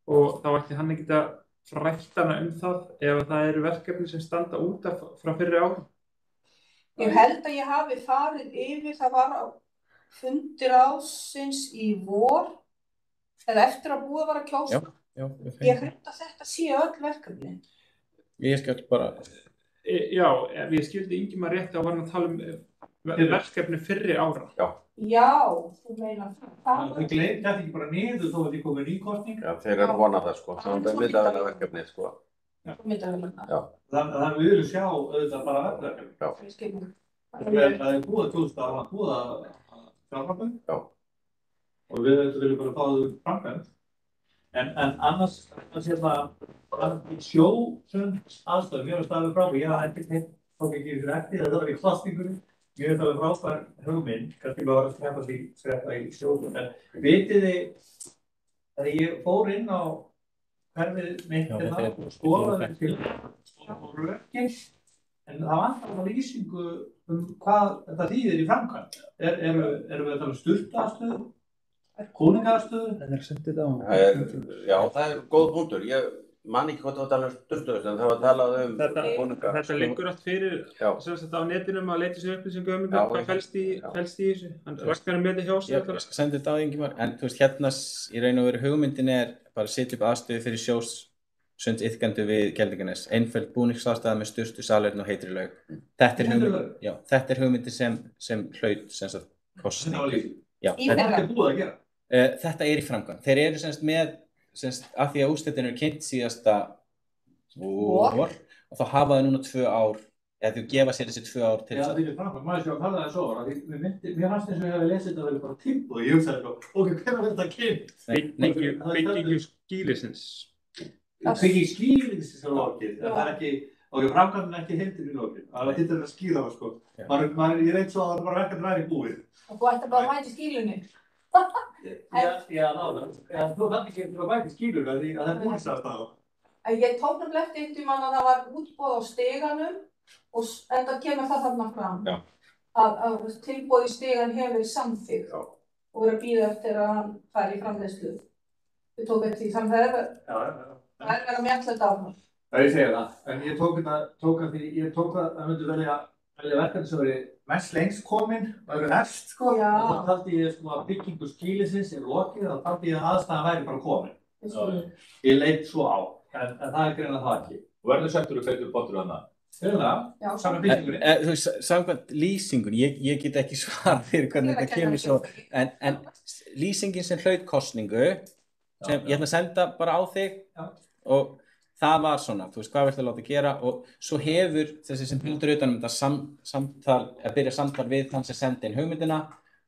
og þá ætti hann ekki að frætt hana það ef það eru verkefni sem standa út af frá fyrri árum. Ég held að ég hafi farið yfir, það var á fundir ráðsins í vor, Eða eftir að búið var að kjósa. Já, Ég held að þetta sé öll verkefni. ég skal bara, Já, ef ég skildi Ingimar rétt þá var hann að tala verkefni fyrri ára. Já, þú meina það. Það gleymdi þetta ekki bara niður þó að þið komið nýkostning. Já, þeir eru vonað það, sko. Það er myndaðlega verkefni, sko. Myndavélarnar. Já. Þannig að við viljum sjá auðvitað bara verkefni. Ég skil mig. Það er búið 2000 ára, búið að fjármagn. Já. Og við viljum bara fá þau framkvæmt. En annars hérna, í sjósund aðstöðum, mér finnst það alveg frábært. Ég hafði tók ekki fyrir eftir, það var í klastingunni. Mér finnst það alveg frábær hugmynd, kannski bara að skreppa í sjósund. En vitið þið að ég fór inn á hverfið mitt hérna og skoðaði til og rökinn, en það vantar lýsingu hvað þetta þýðir í framkvæmd. Erum við að tala um sturtuaðstöðu? Konungaaðstöðu? það sendið á. Já, það er góð punktur. Ég man ekki hvað það var að tala um sturtuaðstöðu, en það var að tala um konunga. Þetta liggur allt fyrir sem sagt á netinum að leita sér upplýsingum hvað felst í þessu. Ragnar með þetta hjá sig. Ég skal senda þetta á Ingimar, en þú veist, hérna í raun og veru hugmyndin bara að setja upp aðstöðu fyrir sjósundsiðkendur við Geldinganes, einföld búningsaðstaða með sturtu, salerni og heitri laug. Þetta er hugmyndin sem hlaut sem sagt kostning. Þetta er búið að gera. Þetta er í framkvæmd. Þeir eru sem sagt með, af því að úrslitin eru kynnt síðasta vor, og þá hafa þau núna 2 ár, eða þau gefa sér þessi 2 ár til þess að. Já, það er framkvæmd. Maður sé að tala það svo, mér fannst eins og ég hefði lesið þetta vel bara tilbúið, og ég hugsaði ok, hvernig er þetta kynnt? Byggingu skýlisins. Byggingu skýlisins er lokið, það er ekki, ok, framkvæmdin er ekki heimtinn í lokið, það er hittir að skýra það, sko. Ég reynd svo að það bara verkefni væri búið. Og þú ætti bara að mæta skýlunni. Já, nálega. Þú þarf ekki að mæta skýlunni að það er búningsaðstaða. Ég tók nefnilega eftir að það var útboð á stiganum og enda kemur það þarna fram. Að tilboð í stigan hefur verið samþykkt og verið að bíða eftir að hann fari í framleiðslu. Við tók eftir því, þannig að það er verið að mjalla þetta áfram. Það ég segja það, en ég tók það myndi velja verkefni sem verið mest lengst komin, það verið efst, sko, og þá taldi ég sko að byggingu skýlisins er lokið, þá taldi ég að aðstæðan væri bara komin. Ég leit svo á, en það er greinilega það ekki. Og verður settur og feitur bóttur hana? Já, saman byggingunni. Samkvæmt lýsingun, ég get ekki svar fyrir hvernig þetta kemur svo, en lýsingin sem hlaut kosningu, sem ég ætla að senda bara á þig, og það var svona, þú veist, hvað verður það að láta gera, og svo hefur þessi sem heldur utanum þetta byrja samtal við þann sem sendi inn hugmyndina,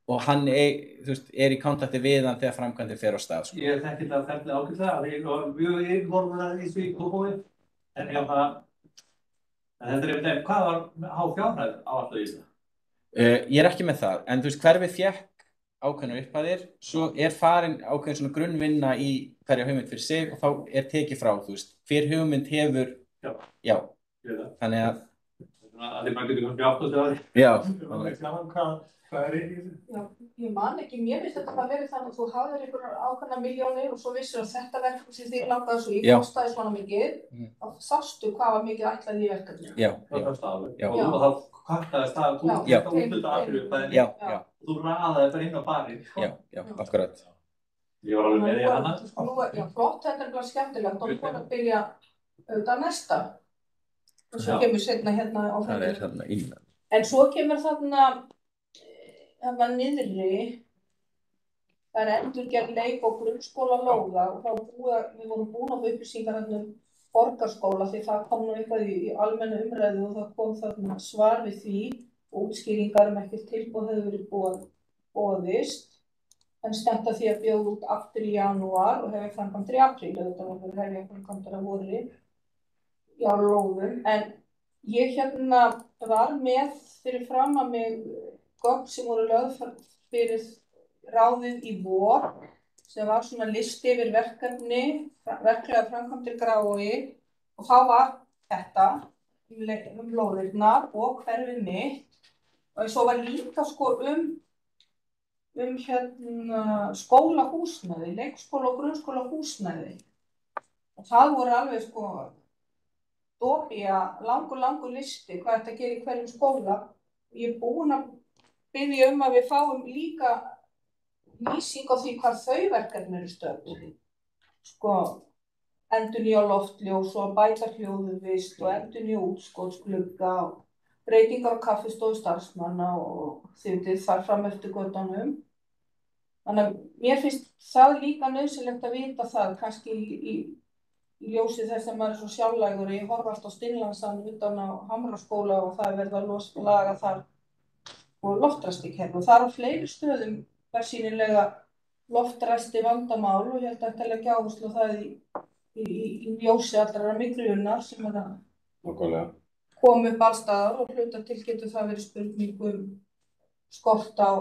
og hann þú veist, er í kontakti við hann þegar framkvæmdin fer á stað. Sko. Ég þekki þetta ferli ágætlega, að ég var mjög yfirborður að því í Kópavogi, en þetta er einmitt, hvað var há fjárhæð á alltaf í það? Ég er ekki með það, en þú veist, hverfið fékk ákveðnar upphæðir, svo er farin ákveðin svona grunnvinna í hverja hugmynd fyrir sig og þá er tekið frá, þú veist, hver hugmynd hefur, þannig að þið bara getur kannski átt að segja því. Já. Hvað er í þessu? Já, ég man ekki, mér finnst þetta að vera þannig að þú hafðir einhverjar ákveðnar milljónir og svo vissir að þetta verkefni sem þig langaði svo í kostaði svona mikið, þá sástu hvað var mikið ætlað í verkefni. Já. Og þá kvartaði stað, þú útluta aðfyrir og þú raðaði bara inn á barinn. Já, akkurat. Ég var alveg með því hana. Já, flott, þetta er bara skemmtilegt og þú búin að byrja auðvitað næsta. Og svo kemur seinna hérna á það er þarna innan. En svo kemur þarna niðri, það er endurgerð leik- og grunnskóla lóða og við vorum búin að upplýsingar borgarskóla því það kom nú eitthvað í almennu umræðu og það kom þarna svar við því og útskýringar ekkert tilboð hefur verið boðist en stefnt að því að bjóða út aftur í janúar og hefur framkvæmdur í apríl auðvitað og hefur framkvæmdur að voru á lóðum en ég var með fyrir fram að mig gögn sem voru lögð fyrir ráðið í vor sem var svona listi yfir verklega framkvæmdir Grái og þá var þetta lóðirnar og hverfið mitt og svo var líka sko skólahúsnæði, leikskóla og grunnskóla húsnæði og það voru alveg sko dópía, langur listi hvað þetta gerir í hverjum skóla. Ég er búin að biðja að við fáum líka lýsing á því hvað þau verkefni eru stödd. Sko, endurnýja loftljós og bæta hljóðvist og endurnýja útskotsglugga og breytingar á kaffistofu starfsmanna og þið vitið þar fram eftir götunum. Þannig að mér finnst það líka nauðsynlegt að vita það, kannski í ljósi þess að maður er svo sjálflægur. Ég horf alltaf á Stinnlandsan utan á Hamraskóla og það er verið að laga þar og loftræstikerfi. Og það er á fleiri stöðum bersýnilega loftræsti vandamál og ég held að þetta leggja áherslu á það í ljósi allrar myglunar sem er að koma upp allstaðar og hluta til getur það verið spurning skort á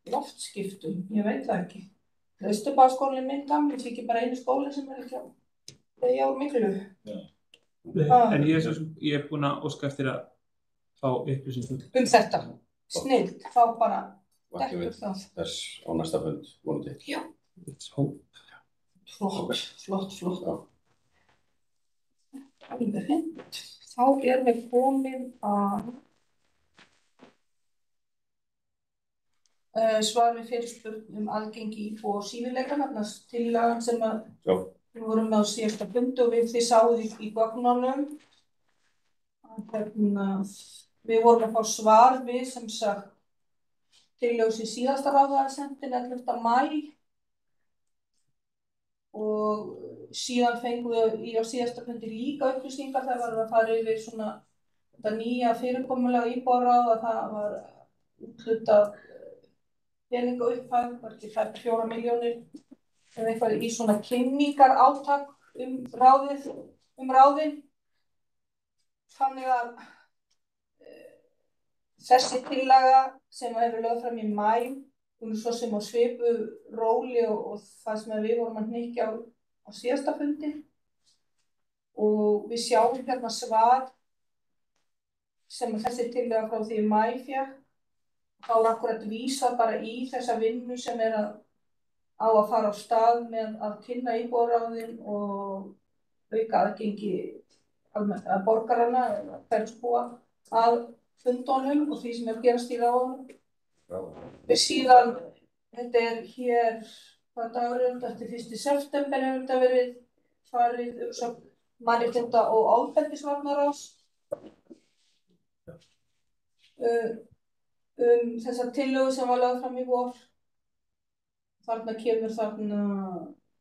loftskiptum, ég veit það ekki. Austurbæjarskólinn minn gamli, það ekki bara einu skóli sem er ekki á myglu. En ég er búin að óska eftir að fá upplýsingar Þetta, snillt, þá bara dettur það. Þess á næsta fund, vonandi. Já. Flott. Alveg fint. Þá erum við komin að svar við fyrirspurn aðgengi íbúa og sýnileika, þarna tillagan sem við vorum með á síðasta fundi og þið sáuð í gögnunum. Við vorum að fá svar við sem sagt tillögu sem síðasta ráðherrasendin 11. maí og síðan fengum við á síðasta fundi líka upplýsingar þegar varum að fara yfir svona þetta nýja fyrirkomulag íbúaráð að það var úthlutað peninga upphæð, var ekki 4 milljónir eða eitthvað í svona kynningar átak ráðin. Þannig að þessi tillaga sem hefur lögð fram í maí, hún er svo sem á svipu róli og það sem við vorum að hnykkja á síðasta fundi og við sjáum hérna svar sem þessi tillaga frá því í maí fékk. Þá er akkurat vísað bara í þessa vinnu sem er á að fara á stað með að kynna íbúaráðin og auka aðgengi að borgarana eða hversbúa að fundunum og því sem er að gerast í ráðunum. Síðan, þetta er hér, hvað dagur er þetta? Eftir 1. september hefur þetta verið farið umsögn mannréttinda- og ofbeldisvarnaráðs. Þessa tillögu sem var lögð fram í vor. Þarna kemur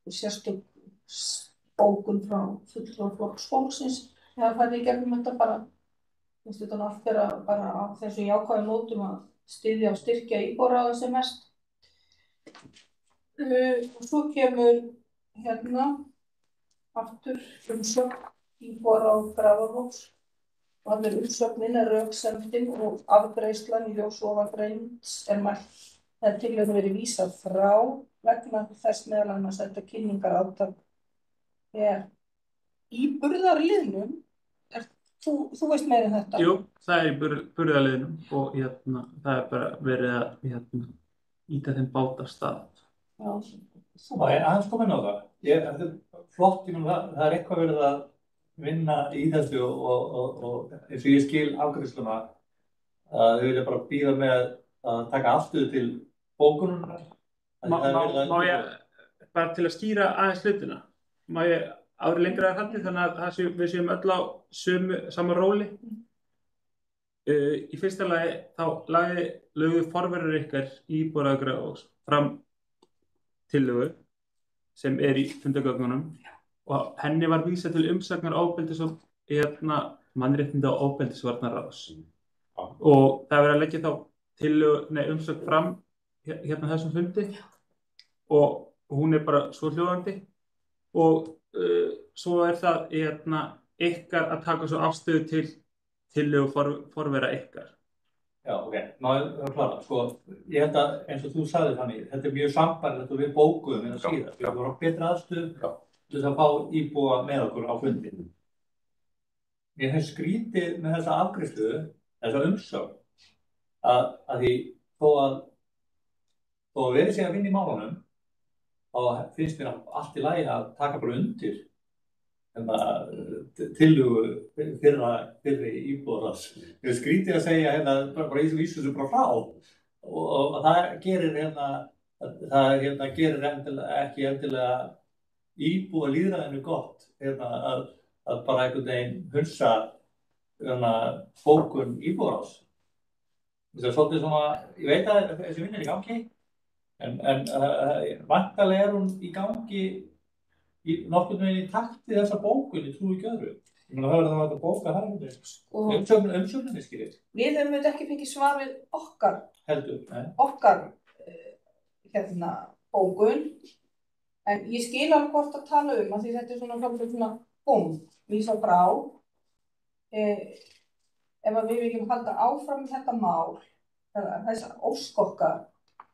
sérstök bókun frá fulltrúa Flokks fólksins. Það farið í gegnum þetta bara, finnst þetta allt vera bara á þessu jákvæðu nótum að styðja og styrkja íbúaráðin sem mest. Og svo kemur hérna aftur umsögn íbúaráð Grafarvogs. Og allir umsögnin röksemdin og afgreiðslan í ljós ofangreinds mælt. Það tillögunni verið vísað frá vegna þess meðal annars að þetta kynningarátak í burðarliðnum. Þú veist meira en þetta? Jú, það er í burðarliðnum og það er bara verið að ýta þeim bát af stað. Já. Það er aðeins komin á það. Þetta er flott, það er eitthvað verið að vinna í þessu og eins og ég skil afgreiðsluna að þau vilja bara bíða með að taka afstöðu til bókunar. Má ég bara til að skýra aðeins hlutina? Má ég árið lengra að haldi þannig að við séum öll á sama róli? Í fyrsta lagi þá lögðu forverar ykkar í íbúaráð Grafarvogs fram tillögu sem er í fundagögnunum og henni var vísað til umsagnar mannréttinda- og ofbeldisvarnaráðs. Og það er verið að leggja þá umsögn fram hérna þessum fundi og hún er bara svo hljóðandi og svo er það ykkar að taka svo afstöðu til tillögu forvera ykkar. Já, ok, maður klára. Sko, ég held að eins og þú sagði þannig, þetta er mjög sambærilegt og við bókuðum hérna síðan. Við vorum betra aðstöðu til þess að fá íbúa með okkur á fundin. Mér finnst skrítið með þessa afgreiðslu, þessa umsögn, að því þó að verið sé að vinna í málunum, þá finnst mér allt í lagi að taka bara undir tillögu fyrri íbúaráðs. Mér finnst skrítið að segja bara í þessu vísu sem bara frá og það gerir það það gerir ekki endilega íbúa lýðræðinu gott að bara einhvern veginn hunsa bókun íbúaráðs. Það er svolítið svona, ég veit að þessi vinna er í gangi, en væntanlega hún í gangi nokkurn veginn í takti þessa bókun, ég trúi ekki öðru. Ég meina það verður að bóka það einhvern veginn. Umsjóninni skilur. Við höfum auðvitað ekki fengið svar við okkar bókun, en ég skil alveg hvort að tala af því þetta er svona vísa frá. Ef við viljum halda áfram þetta mál, þessar ósk okkar,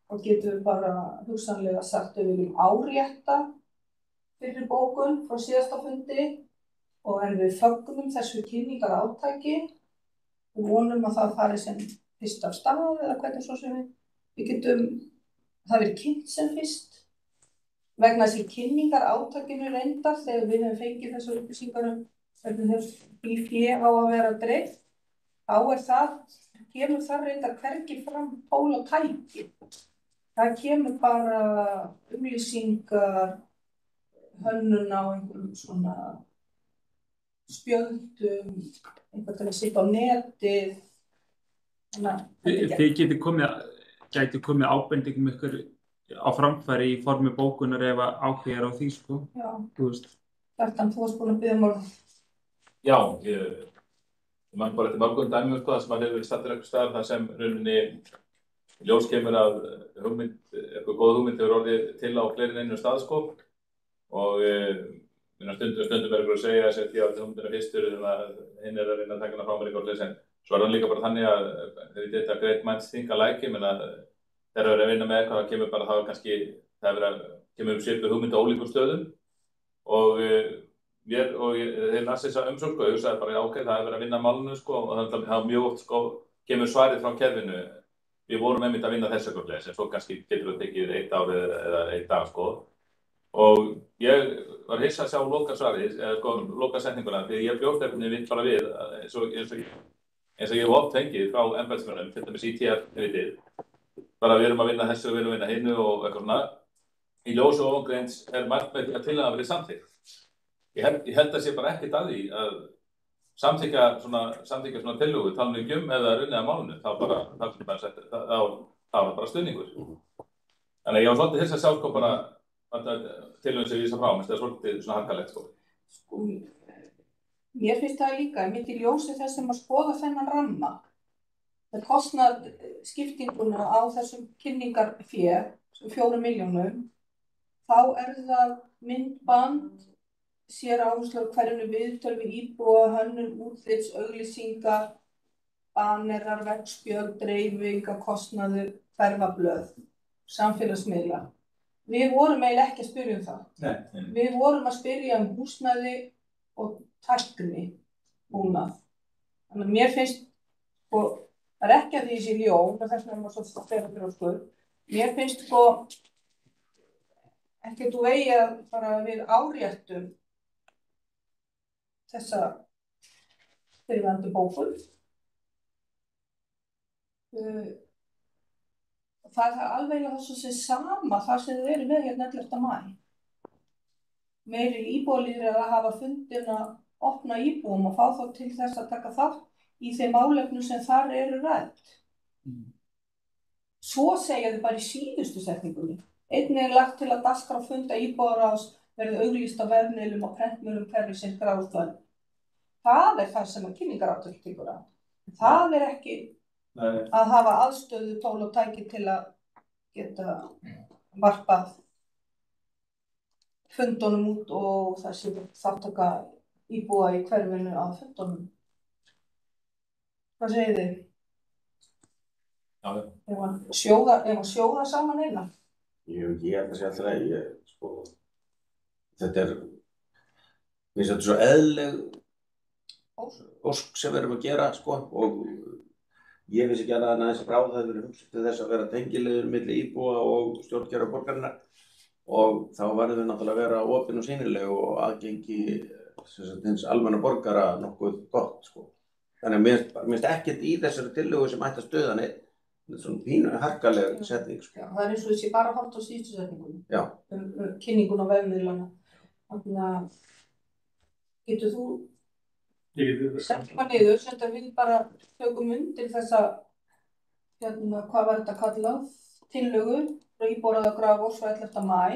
þá getum við bara hugsanlega sagt að við viljum árétta fyrir bókun frá síðasta fundi og en við fögnum þessu kynningarátaki og vonum að það fari sem fyrst af stað eða hvernig svo sem við getum, það verið kynnt sem fyrst. Vegna þessi kynningarátakinu reyndar þegar við hefum fengið þessar upplýsingar hvernig þessu fé á að vera dreift, þá kemur það reyndar hvergi fram tól og tæki. Það kemur bara umlýsingar, hönnun á einhverjum svona spjöldum, einhvern til að sitja á netið. Þið gæti komið ábendingum ykkur á framfæri í formi bókunar ef áhugi er á því, sko. Já. Þú veist. Kjartan, þú varst búin að biðja orð. Já, ég man bara eftir mörgum dæmum, sko, það sem hefur verið stattur einhvers staðar þar sem rauninni ljós kemur að eitthvað góð hugmynd hefur orðið til á fleiri en einu stað, sko. Og stundum er að segja að setja á til hugmyndina fyrstur þannig að hinn er að reyna að taka hana frá mér eitthvað en svo er hann líka bara þannig að þegar þetta great minds think alike, menn að þegar við erum að vinna með eitthvað, það kemur bara það kannski, kemur svipuð hugmynd á ólíkum stöðum og þegar las þessa umsókn, sko, ég hugsaði bara, já, ok, það er verið að vinna málinu, sko, og það er mjög oft, sko, kemur svarið frá kerfinu, við vorum einmitt að vinna þessu eitthvað, sem svo kannski getur það tekið 1 ár eða 1 dag, sko, og ég var hissa að sjá lokasvarið, eða sko, lokasetninguna, því ég bjóst eftir bara við, eins og ég hef oft fengið frá embættismönnum, til dæmis ITR, bara við erum að vinna þessu, við erum að vinna hinnu og eitthvað svona, í ljós og ógreinds margt með því að tillagan verið samþykkt. Ég held að sé bara ekkert að því að samþykkja svona tillögu, tala um eða runnið að málinu, þá var bara stuðningur. Þannig að ég var svolítið hissa að sjá, sko, bara tillögum sem vísa frá, það er svolítið svona harkalegt, sko. Mér finnst það líka, ég myndi ljósi þess að skoða þennan ramma. Það kostnar skiptinguna á þessum kynningarfé, 4 milljónum, þá er það myndband, sér áherslu á hverjum viðtöl við íbúa, hönnun, útlits, auglýsingar, banerar, veggspjöld, dreifingar, kostnaður, ferðablöð, samfélagsmiðla. Við vorum eiginlega ekki að spyrja um það. Nei. Við vorum að spyrja um húsnæði og tækni búnað. Þannig að mér finnst, og það er ekki að því sé ljón, þess vegna maður svo stefna fyrir okkur, mér finnst, sko, ekki þú eigi að fara við áréttum þessa fyrirverandi bókun. Það er alveg það sem sama það sem þið eru með hérna 11. maí. Meiri íbúalýðir að hafa fundin að opna íbúum og fá þá til þess að taka þátt í þeim málefnum sem þar eru rædd. Svo segja þið bara í síðustu setningunni. Einnig er lagt til að dagskrárfunda íbúaráðs verði auglýst á vefmiðlum og prentmiðlum hverfisins gráðstöðum. Það er það sem að kynningarátaki tekur á. Það er ekki að hafa aðstöðu, tól og tæki til að geta varpað fundunum út og það sé þáttaka íbúa í hverfinu á fundunum. Hvað segið þið? Já. Ef að sjóða saman eina? Ég held að sé alltaf að sko, þetta er svo eðlileg ósk sem við erum að gera, sko, og ég vissi ekki annað en að þessi ráð hefur verið hugsað til þess að vera tengilegur milli íbúa og stjórnkerfa borgarinnar og þá verðum við náttúrulega að vera opin og sýnileg og aðgengi hins almenna borgara nokkuð gott, sko. Þannig að mér finnst ekkert í þessari tillögu sem ætti að stuða neitt. Þetta er svona pínu harkaleg setning, sko. Já, það er eins og þessi bara horft á síðustu setningunum. Já. Kynningun á vefmiðlana. Þannig að getur þú sett eitthvað niður sem þetta við bara tökum undir þessa, hvað var þetta kallað? Tillögu frá Íbúðarráði Grafarvogs frá 11. maí.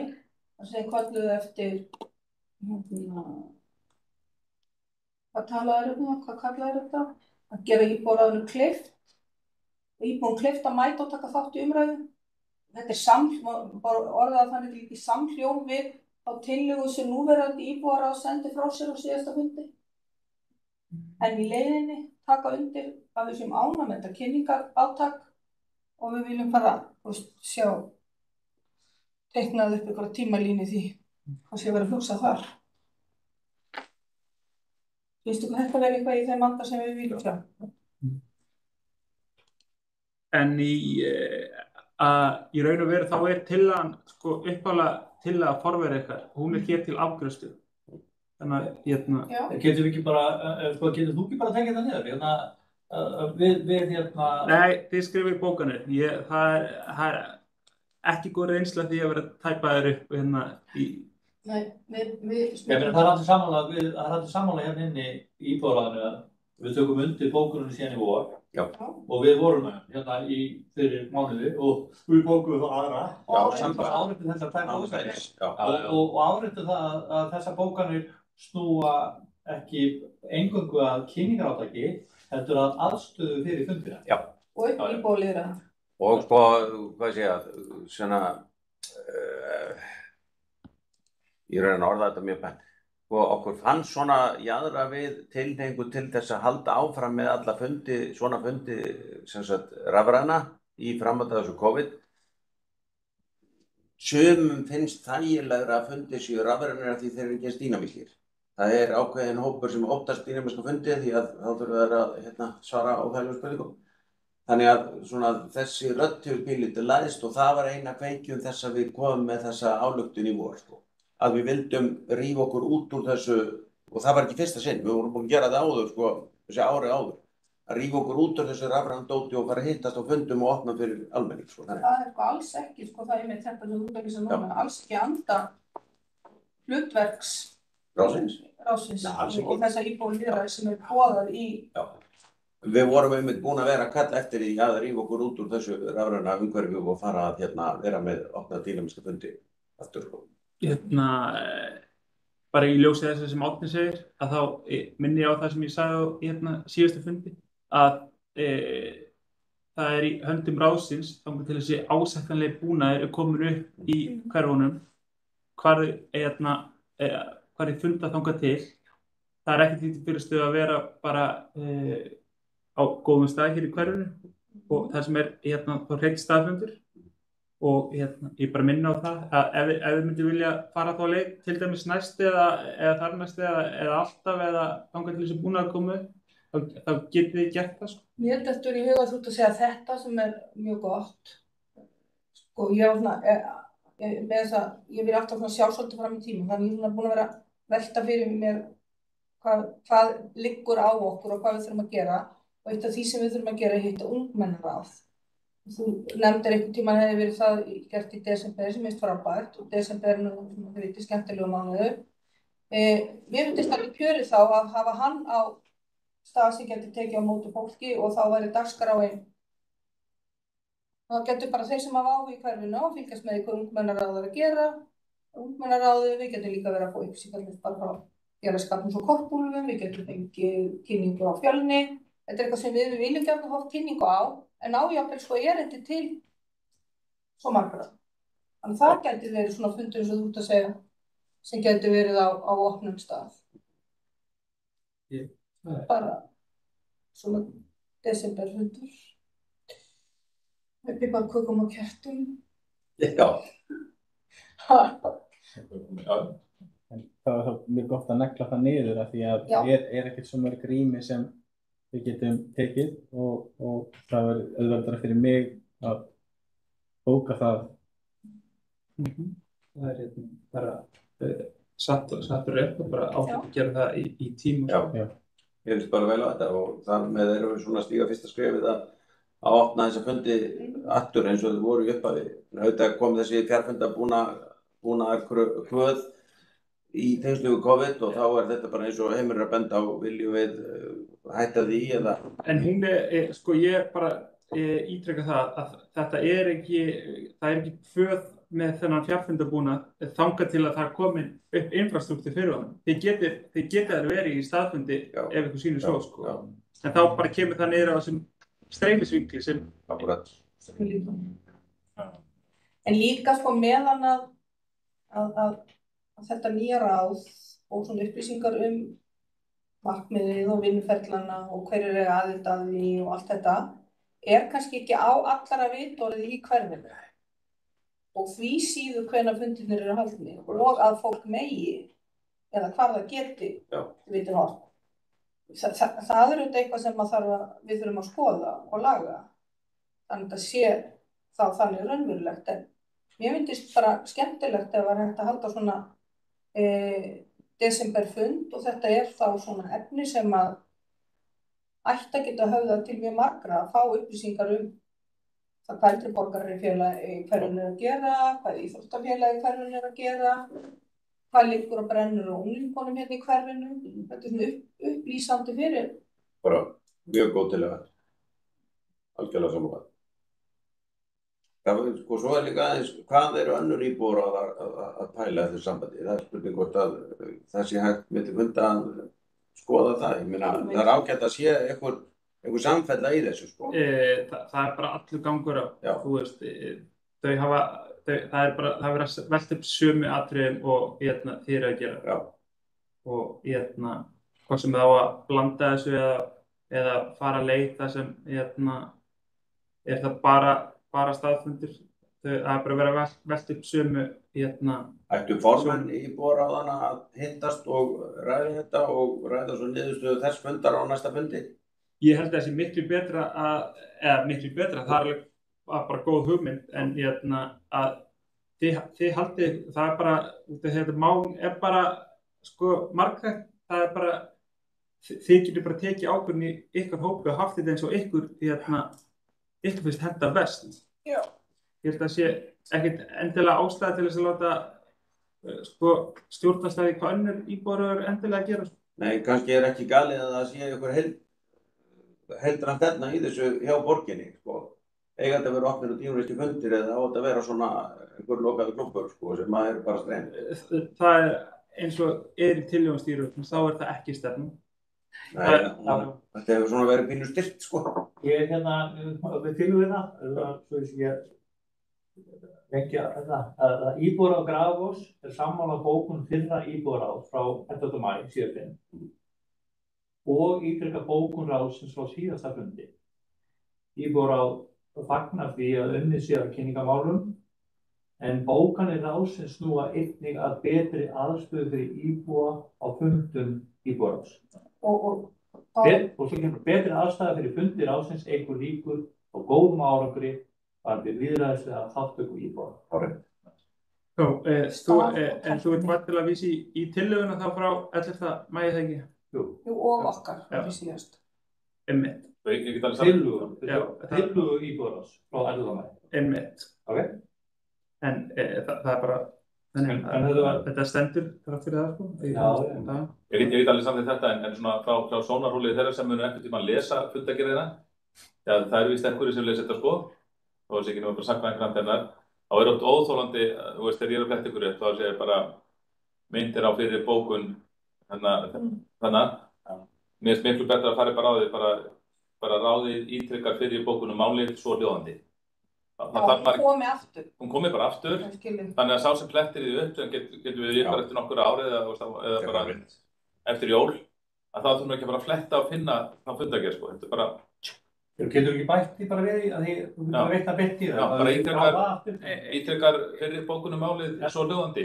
Það sem kölluðu eftir, hvað talaðu hvað kallaðu þetta? Að gera Íbúðarráðinu kleift. Íbúðum kleift að mæta og taka þátt í umræðu. Þetta er bara orðað þannig ekki samhljóm við á tillögu sem núverandi Íbúðarráð sendi frá sér á síðasta fundi. En í leiðinni taka undir að við séum ánægð með þetta kynningarátak og við viljum bara sjá teiknað upp einhverja tímalínu því hvað sé verið að hugsa þar. Finnst ykkur þetta verið eitthvað í þeim anda sem við viljum sjá? En í raun og veru þá tillagan, sko, upphaflega tillaga forveri ykkar, hún hér til afgreiðslu. Þannig að, Getur við ekki bara, getur þú ekki bara tekið það niður? Nei, þið skrifið bókanir. Það er ekki góð reynsla því að vera að tæpa þér upp í... Nei, Það er allir sammála hérna inni í Íbúðarráðinu að við tökum undir bókunum síðan í vor. Já. Og við vorum hérna fyrir mánuði og við bókuðum það aðra. Já, samt áriðtum þessar tvær bókanir. Og áriðtum það að þessar bókanir snúa ekki eingöngu að kynningarátaki, heldur að aðstöðu fyrir fundina. Já. Og Íbúðarlýðra. Og sko, hvað sé ég, svona, ég raun að orða þetta mjög benn. Og okkur fann svona jaðra við tilhneigingu til þess að halda áfram með alla fundi, svona fundi, sem sagt, rafræna í framhaldi af þessu COVID. Sumum finnst þægilegra að fundi séu rafrænir af því þeir eru ekki eins dýnamískir. Það er ákveðin hópur sem óttast dýnamíska fundi því að þá þurfa þeir að svara á þægilegum spurningum. Þannig að svona þessi rödd hefur pínlítið læðst og það var eina kveikjum þess að við komum með þessa ályktun í vor, sko. Að við vildum rífa okkur út úr þessu, og það var ekki fyrsta sinn, við vorum búin að gera þetta áður, sko, þessi ári áður, að rífa okkur út úr þessu rafrændóti og fara að hittast á fundum og opna fyrir almenning, sko. Það er sko alls ekki, sko, það er með þetta sem þú ekki sem núna, alls ekki anda hlutverks Ráðsins. Og þessa Íbúðarlýðra sem boðað í... Já, við vorum einmitt búin að vera að kalla eftir því að rífa okkur út úr þessu rafræna umhverfi og fara að vera með opna dýnamíska fundi aftur, sko. Bara í ljósi þess sem Árni segir að þá minni ég á það sem ég sagði á síðustu fundi að það er í höndum ráðsins þangað til þessi ásættanlegi búnaður er komin upp í hverfunum hvar þið funda þangað til. Það er ekki því til fyrirstöðu að vera bara á góðum stað hér í hverfinu og það sem er þá hreinn staðfundur. Og ég bara minna á það að ef þið myndir vilja fara þá leið til dæmis næst eða þar næst eða alltaf eða þangað til þessi búnaður komu þá getið þið gert það, sko. Mér dettur í huga þú ert að segja þetta sem er mjög gott. Sko ég er svona, með þess að ég vil alltaf sjá svolítið fram í tíma, þannig ég er búin að vera velta fyrir mér hvað liggur á okkur og hvað við þurfum að gera og eitt af því sem við þurfum að gera er hitta ungmennaráð. Þú nefndir einhvern tímann hefði verið það gert í desember sem er frábært og desember er nú, þið veitir, skemmtilegu mánuður. Mér finnst alveg kjörið þá að hafa hann á stað sem getur tekið á móti fólki og þá væri dagskráin. Þá getur bara þeir sem hafa áhuga í hverfinu og fylgjast með hvað ungmennaráð er að gera. Ungmennaráði, við getum líka verið að fá upplýsingar bara frá félagsskapnum og korpúlfum, við getum fengið kynningu á Fjölni. Þetta er eitthvað sem við viljum gjarnan hafa kynningu á. En ájafnvel sko erindi til svo margra. Þannig það getur verið svona fundur eins og þú ert að segja sem getur verið á opnum stað. Bara svona desemberfundur. Með piparkökum og kertum. Já. En það var þá mjög gott að negla það niður af því að er ekkert svo mörg rými sem við getum tekið og það verður auðveldara fyrir mig að bóka það. Það er bara sattur upp og bara átt að gera það í tíma. Já. Ég finnst bara vel á þetta og þar með erum við svona að stíga fyrsta skrefið að opna þessa fundi aftur eins og þau voru í upphafi. Auðvitað kom þessi fjarfundabúnaðar kvöð í tengslum við COVID og þá þetta bara eins og Heimir að benda á, viljum við hætta því eða? En hún sko ég bara ítreka það að þetta það er ekki kvöð með þennan fjarfundabúnað þangað til að það komin upp infrastruktúr fyrir honum. Þið getið að verið í staðfundi ef ykkur sýnir svo, sko. En þá bara kemur það niður á þessum streymisvinkli sem... Akkurat. En líka sko meðan að þetta nýja ráð og svona upplýsingar markmiðið og vinnuferlana og hverjir aðild að því og allt þetta kannski ekki á allara vitorðið í hverfinu. Og því síður hvenær fundirnir eru haldnir og að fólk megi eða hvar það geti vitin orð. Það eitthvað sem við þurfum að skoða og laga. Þannig að það sé þá þannig raunverulegt. En mér finnst bara skemmtilegt ef hægt að halda svona desemberfund og þetta þá svona efni sem að ætti að geta höfðað til mjög margra að fá upplýsingar það hvað eldri borgarar í hverfinu að gera, hvað íþróttafélagi í hverfinu að gera, hvað liggur og brennur og unglingunum hérna í hverfinu. Þetta svona upplýsandi fyrir. Bara mjög góð til að algjörlega sammála. Sko svo líka aðeins, hvað eru önnur íbúar að pæla þessu sambandi? Það spurning hvort að það sé hægt milli funda að skoða það. Ég meina, það ágætt að sé einhver samfella í þessu, sko. Það bara allur gangur á, þú veist, það verið að velta upp sömu atriðum og þið eru að gera. Já. Og hvað sem það á að blanda þessu eða fara leið það sem það bara staðfundir. Það bara verið að velta upp sömu Ættu formenn íbúaráðanna að hittast og ræða þetta og ræða svo niðurstöðu þess fundar á næsta fundi? Ég held að það sé miklu betra það alveg bara góð hugmynd en að þið haldið, það bara, þetta mál bara, sko, margþætt, það bara, þið getur bara tekið ákvörðun í ykkar hópi og haft þetta eins og ykkur finnst henta best. Já. Ég held að sé ekkert endilega ástæða til þess að láta, sko, stjórnarstæði hvað önnur íbúar eru endilega að gera. Nei, kannski ekki galið að það sé ykkur heildrænt stefna í þessu hjá borginni, sko. Eiga þetta að vera opnir og tímuristi fundir eða á þetta að vera svona einhver lokaður klubbur, sko, sem maður bara streynd. Það eins og í tillögumstýru, þá það ekki stefna. Nei, þetta hefur svona verið pínu styrkt, sko. Ég við tillöguna, svo ég vekja að íbúar á Grafarvogs sammála bókun fyrra íbúaráðs frá 11. maí síðastliðinn og ítreka bókun ráðsins frá síðasta fundi. Íbúaráð fagnar því að unnið sé að kynningamálum en bókanir ráðsins snúa einnig að betri aðstöðu fyrir íbúa á fundum íbúaráðs. Og svo kemur betri aðstæða fyrir fundir ráðsins einhver líkur og góðum árangri varðandi lýðræðislega þátttöku íbúa. En þú ert væntanlega að vísa í tillöguna þá frá 11. maí þegar ekki? Jú, og okkar, við síðast. Einmitt. Tillögu íbúaráðs frá 11. maí. Einmitt. Ok. En það bara, þetta stendur þrátt fyrir það, sko? Já. Ég veit alveg samt þetta, en svona frá sjónarhólið þeirra sem munu einhvern tímann lesa fundagerðina, það eru víst einhverjir sem lesa þetta, sko, þó er ekki nú bara sagnfræðingur hennar, þá er oft óþolandi, þú veist, þegar ég er að fletta ykkur upp, þá sé ég bara myndir á fyrir bókun, þannig, mér finnst miklu betra að fara bara á því, bara ráðið ítrykkar fyrir bókunum málið svo hljóðandi. Hún komi bara aftur, þannig að sá sem flettir því upp, sem getur við líka eftir nokkur árið eða bara eftir jól, að þá þurfum við ekki bara að fletta og finna þá fundagerð, sko, þetta er bara... Getur ekki bætt því bara við að þú bara veitna bett í það? Já, bara ítrykkar fyrir bókunum málið svo hljóðandi.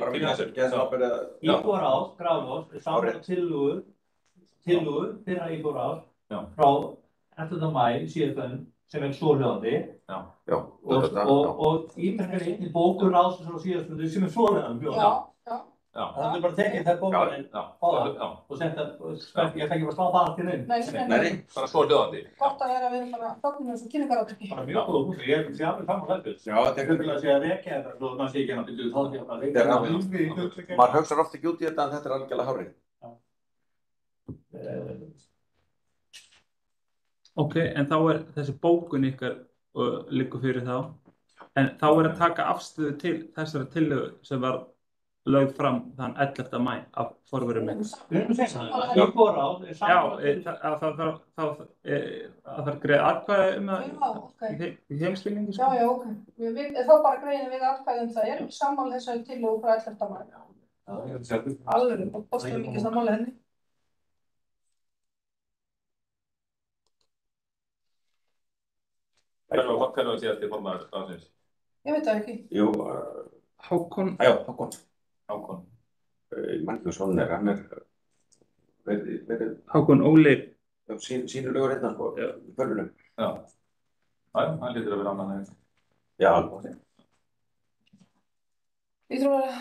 Íbúaráð, Grafarvogs, sammála tillögu fyrra íbúaráð frá 11. maí síðastliðinn sem svo hljóðandi og ítrykkar einnig bókun ráðsins frá síðastliðinn sem svo hljóðandi. Já. Það er bara tekið það góðan inn Já. og senda, ég ætla ekki bara að slá það allt inn. Nei, Bara svo hljóðandi. gott að vera að við erum bara fögnum þessu kynningaráttöki. Bara mjög góð húsi, ég er alveg saman þetta. Já, þetta er Huglega að segja að vekja þetta, svo maður sé ekki að byrja það því að maður hugsar oft ekki út í þetta en þetta er algjörlega hárið. Ok, en þá er þessi bókun ykkar liggur fyrir þá. En þá er að taka afstöðu til þessari tillögu sem var lögð fram þann 11. maí af forverum minn. Við erum að segja það, íbúðaráð er Já, saman. það þarf greið atkvæði það Já, ok. í þeim skilningi. Já, ok. Þá bara greiðum við atkvæðum það. Erum við sammála þessari tillögu frá 11. maí? Alveg, og bóstum ekki sammála henni. Hvernig var síðast í formaður ráðsins? Ég veit það ekki. Jú, Hákon. Hákon. Hákon. Magnússon hann er verið Hákon Óli. sínulegur hérna, sko, í pölunum. Já. Já, hann lítur að vera annað en Já, Ég tror að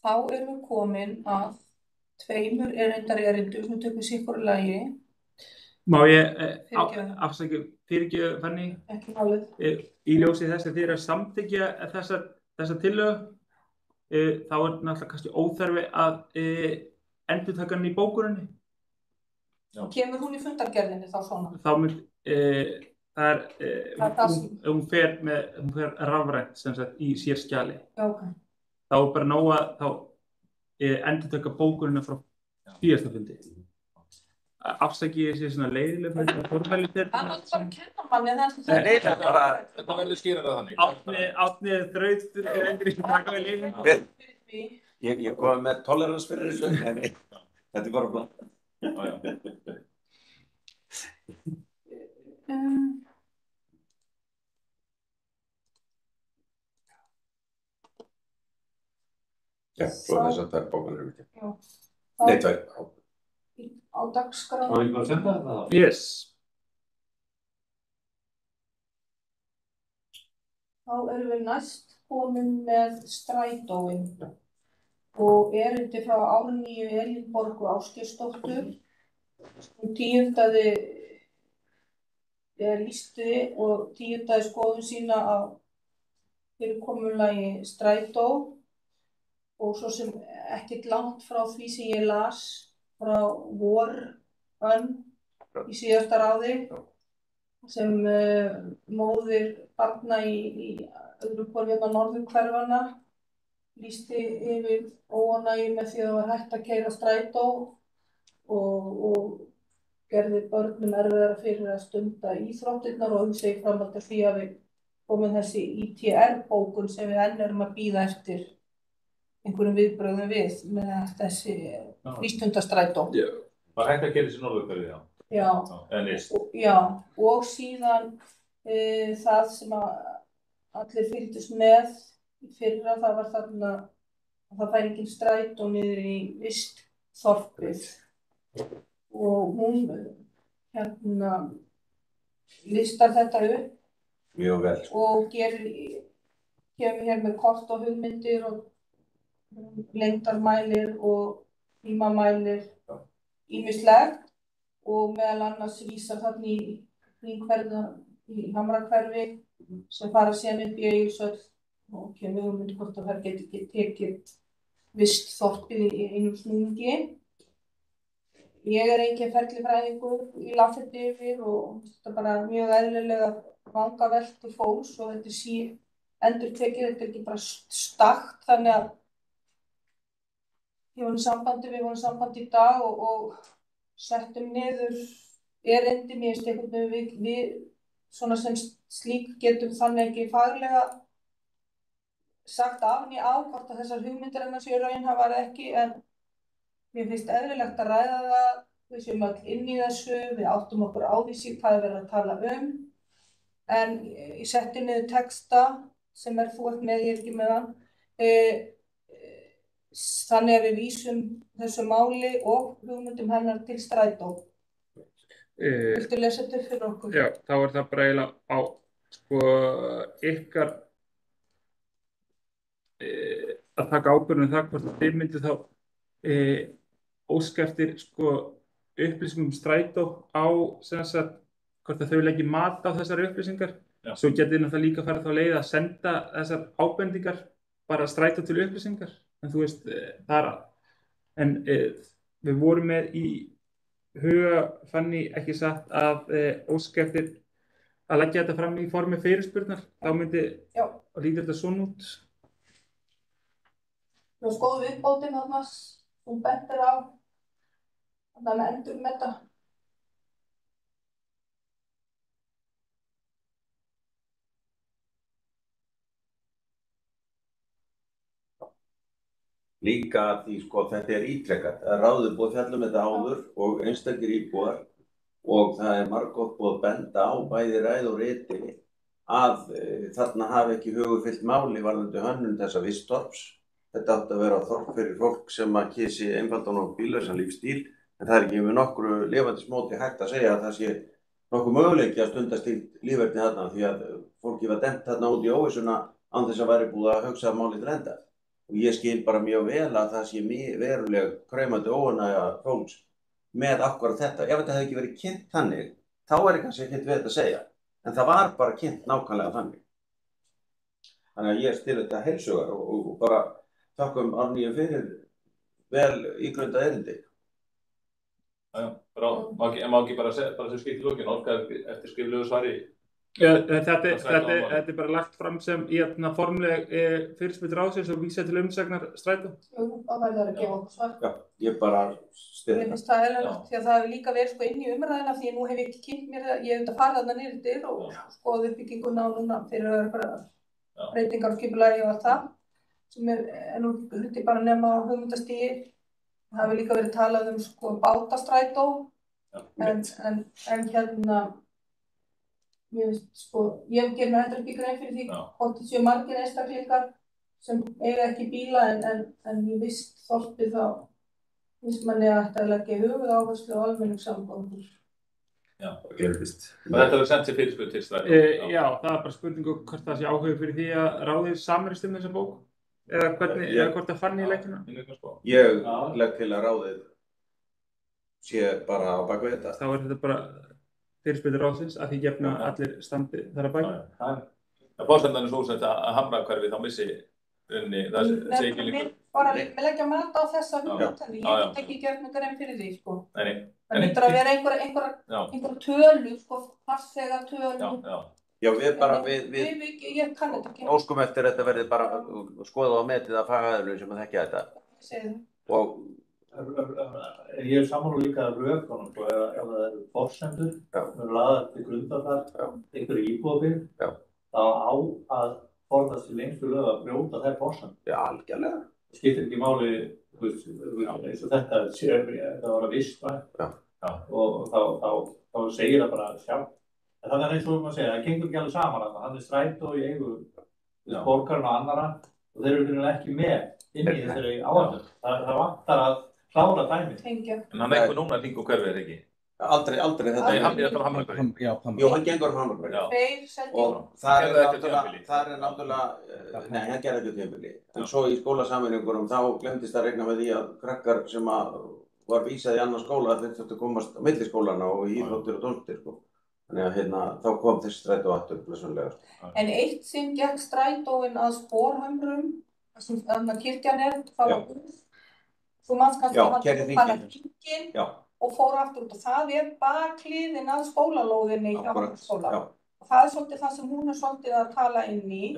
þá erum við komin að tveimur erindum sem tökum sikkur lagi. Má ég Fyrirgefðu. afsækja fyrirgefðu Fanny Ekki málið. í ljósi þess að þið eru að samþykkja þessa tillögu þá er náttúrulega kannski óþarfi að endurtaka hann í bókuninni. Kemur hún í fundargerðinni þá svona? Þá mun hún fer rafrænt sem sagt í sér skjali. Já, ok. Þá er bara nóg að þá endurtaka bókunina frá síðasta fundi. Afsæki ég sé svona leiðileg með þetta formæli þér. Það er bara að kenna manni þess Nei, þetta verður skýrara þannig. Átni þrautur er endur ekki taka við leiðin. ég kom með tolerans fyrir þessu, en þetta er bara blá. Já, svo þess að það er bókanir ekki. Já. Nei, tvær. Á dagskrá. Og ég bara að senda þetta þá. Yes. Þá erum við næst komin með strætóin og erindi frá Árnýju Elínborgu Ásgeirsdóttur. Hún tíundaði lýsti og tíundaði skoðun sína á fyrirkomulagi strætó og svo sem ekkert langt frá því sem ég las frá Vorönn í síðasta ráði sem móðir barna í öðru hvoru hérna norðurhverfanna lýsti yfir óánægju með því að það var hægt að keyra strætó og gerði börnum erfiðara fyrir að stunda íþróttirnar og segi framhald af því að við komum þessi ITR-bókun sem við enn erum að bíða eftir einhverjum viðbrögðum við með þessi frístundastrætó. Var hægt að gera þessi norðurhverfi, já. Já. En nýst. Já, og síðan það sem að allir fylgdust með í fyrra, það var þarna að það fær engin strætó niður í Vistþorpið og hún listar þetta upp Mjög vel. og kemur hér með kort og hugmyndir og lengdarmælir og tímamælir ýmislegt og meðal annars vísar þarna í hringferða í Hamrahverfi sem fara síðan upp í Egilshöll og kemur hugmyndir hvort að það geti ekki tekið Vistþorpið í einum snúningi. Ég er engin ferlifræðingur í lafðið yfir og þetta er bara mjög eðlilega vangaveltur fólks og þetta er endurtekið, þetta er ekki bara stakt þannig að við vorum í sambandi í dag og settum niður erindi, mér finnst einhvern veginn við svona sem slík getum þannig ekki faglega sagt af né á hvort að þessar hugmyndir hennar séu raunhæfar eða ekki en mér finnst eðlilegt að ræða það, við séum öll inn í þessu, við áttum okkur á því hvað er verið að tala en ég setti niður texta sem þú ert með, ég er ekki með hann, þannig að við vísum þessu máli og hugmyndum hennar til strætó. Viltu lesa þetta upp fyrir okkur? Já, þá er það bara eiginlega á ykkar að taka ákvörðun um það hvort að þið myndu þá óska eftir sko upplýsingum strætó á sem sagt hvort að þau leggi mat á þessar upplýsingar. Já. Svo getið náttúrulega líka farið þá leið að senda þessar ábendingar bara strætó til upplýsingar. En þú veist, við vorum með í huga, Fanný, ekki satt að óska eftir að leggja þetta fram í formi fyrirspurnar. Þá lítur þetta svona út. Nú skoðum við viðbótin þarna, hún bendir á þarna með endurmeta. Líka að því sko þetta ítrekað. Ráðið búið að fjalla um þetta áður og einstakir íbúar og það margoft búið að benda á bæði ræð og riti að þarna hafi ekki hugur fyllt máli varðandi hönnun þessa visttorps. Þetta átti að vera þorp fyrir fólk sem að kysi einfaldan og bíllausan lífstíl, en það ekki með nokkru lifandismóti hægt að segja að það sé nokkuð möguleiki að stunda slíkt líferni þarna því að fólki var dæmt þarna út í óvissuna án þess að væri búið að hugsa málið til enda. Og ég skil bara mjög vel að það sé veruleg kraumandi óánægja fólks með akkúrat þetta. Ef þetta hefði ekki verið kynnt þannig, þá er kannski ekkert við þetta að segja. En það var bara kynnt nákvæmlega þannig. Þannig að ég stil þetta heilsugar og bara þakkum Árnýju fyrir vel ígrundað erindi. Já, má ekki bara svo skipt í lokin, orkar eftir skriflegu svari? Þetta er bara lagt fram sem í formleg fyrirspurn ráðsins og vísa til umsagnar strætó. Jú, það verður að gefa okkur svar. Já, ég bara styð Mér finnst það eðlilegt því að það hefur líka verið sko inn í umræðina því að nú hef ég ekki kynnt mér það, ég hef þetta farið þarna niður dyr og skoðið uppbygginguna og núna fyrir að vera breytingar á skipulagi og allt það sem nú hluti bara nema á hugmyndastigi. Það hefur líka verið talað um sko bátastrætó en mér finnst sko, ég hef mér heldur ekki grein fyrir því hvort það séu margir einstaklingar sem eiga ekki bíla en ég vist þorpið þá finnst manni að þetta leggja höfuðáherslu á almenningssamgöngur. Já, og þetta verður sendt sér fyrirspurn til strætó? Já, það er bara spurning hvort það sé áhuga fyrir því að ráðið samrýmst þessa bók eða hvort það fann í leikina. Ég legg til að ráðið sé bara á baku þetta. Þá er þetta bara fyrirspurn ráðsins að því gefna allir standi þar að baki. Það fórsendan svo sem að Hamrahverfi þá missi unni, það sé ekki líka. Við leggja mat á þessa hugmynd, ég get ekki gert mig grein fyrir því sko. Nei. Það myndir að vera einhver tölu, sko, farþega tölu. Já, við bara, ég kann þetta ekki. Óskum eftir þetta verði bara skoðað og metið af fagaðilum sem að þekkja þetta. Og ég er sammála líka að rökunum, sko, ef það eru forsendur, laðar til grundvallar, einhverju íbúðabyggð, þá á að forðast til lengstu lög að brjóta þær forsendur. Já, algjörlega. Það skiptir ekki máli, eins og þetta var að vistvænt og þá segir það bara sjálf. En það eins og maður segja, það gengur ekki alveg saman þarna, hann strætó í eigu borgarinn og annarra og þeir eru ekki með inn í þessari áætlun. Það vantar að klára dæmið. En hann einhver núna líka hverfið er ekki? Aldrei þetta. Nei, hann er bara Hamrahverfi. Jú, hann gengur Hamrahverfi. Og það er náttúrulega, nei, hann gerði ekki tímabili. En svo í skólasameiningunum þá glemdist að regna með því að krakkar sem var vísað í annan skóla þeir þurftu að komast á milli skólana og í íþróttir og tómstir, sko. Þannig að þá kom þessi strætó aftur blessunlega. En eitt sinn gekk strætóinn að Sporhömrum, sem kirkjan það var úr. Svo manns kannski að hann hringinn og fór aftur út og það bakliðin að skólalóðinni hjá skóla. Og það svolítið það sem hún svolítið að tala inn í.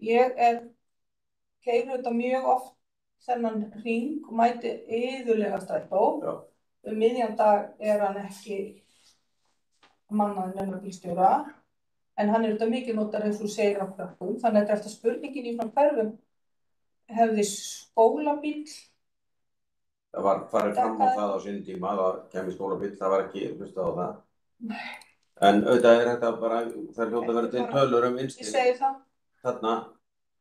Ég keyri þetta mjög oft þennan hring og mæti iðulega strætó. Miðjan dag hann ekki mannaður nema bílstjóra, en hann þetta mikið notar eins og segir á krökkum, þannig að þetta spurningin í svona hverfum hefði skólabíll. Það var farið fram á það á sínum tíma, það kemur skólabíll, það var ekki hlustað á það. En auðvitað þetta bara, það hljóta að vera til tölur innstýring þarna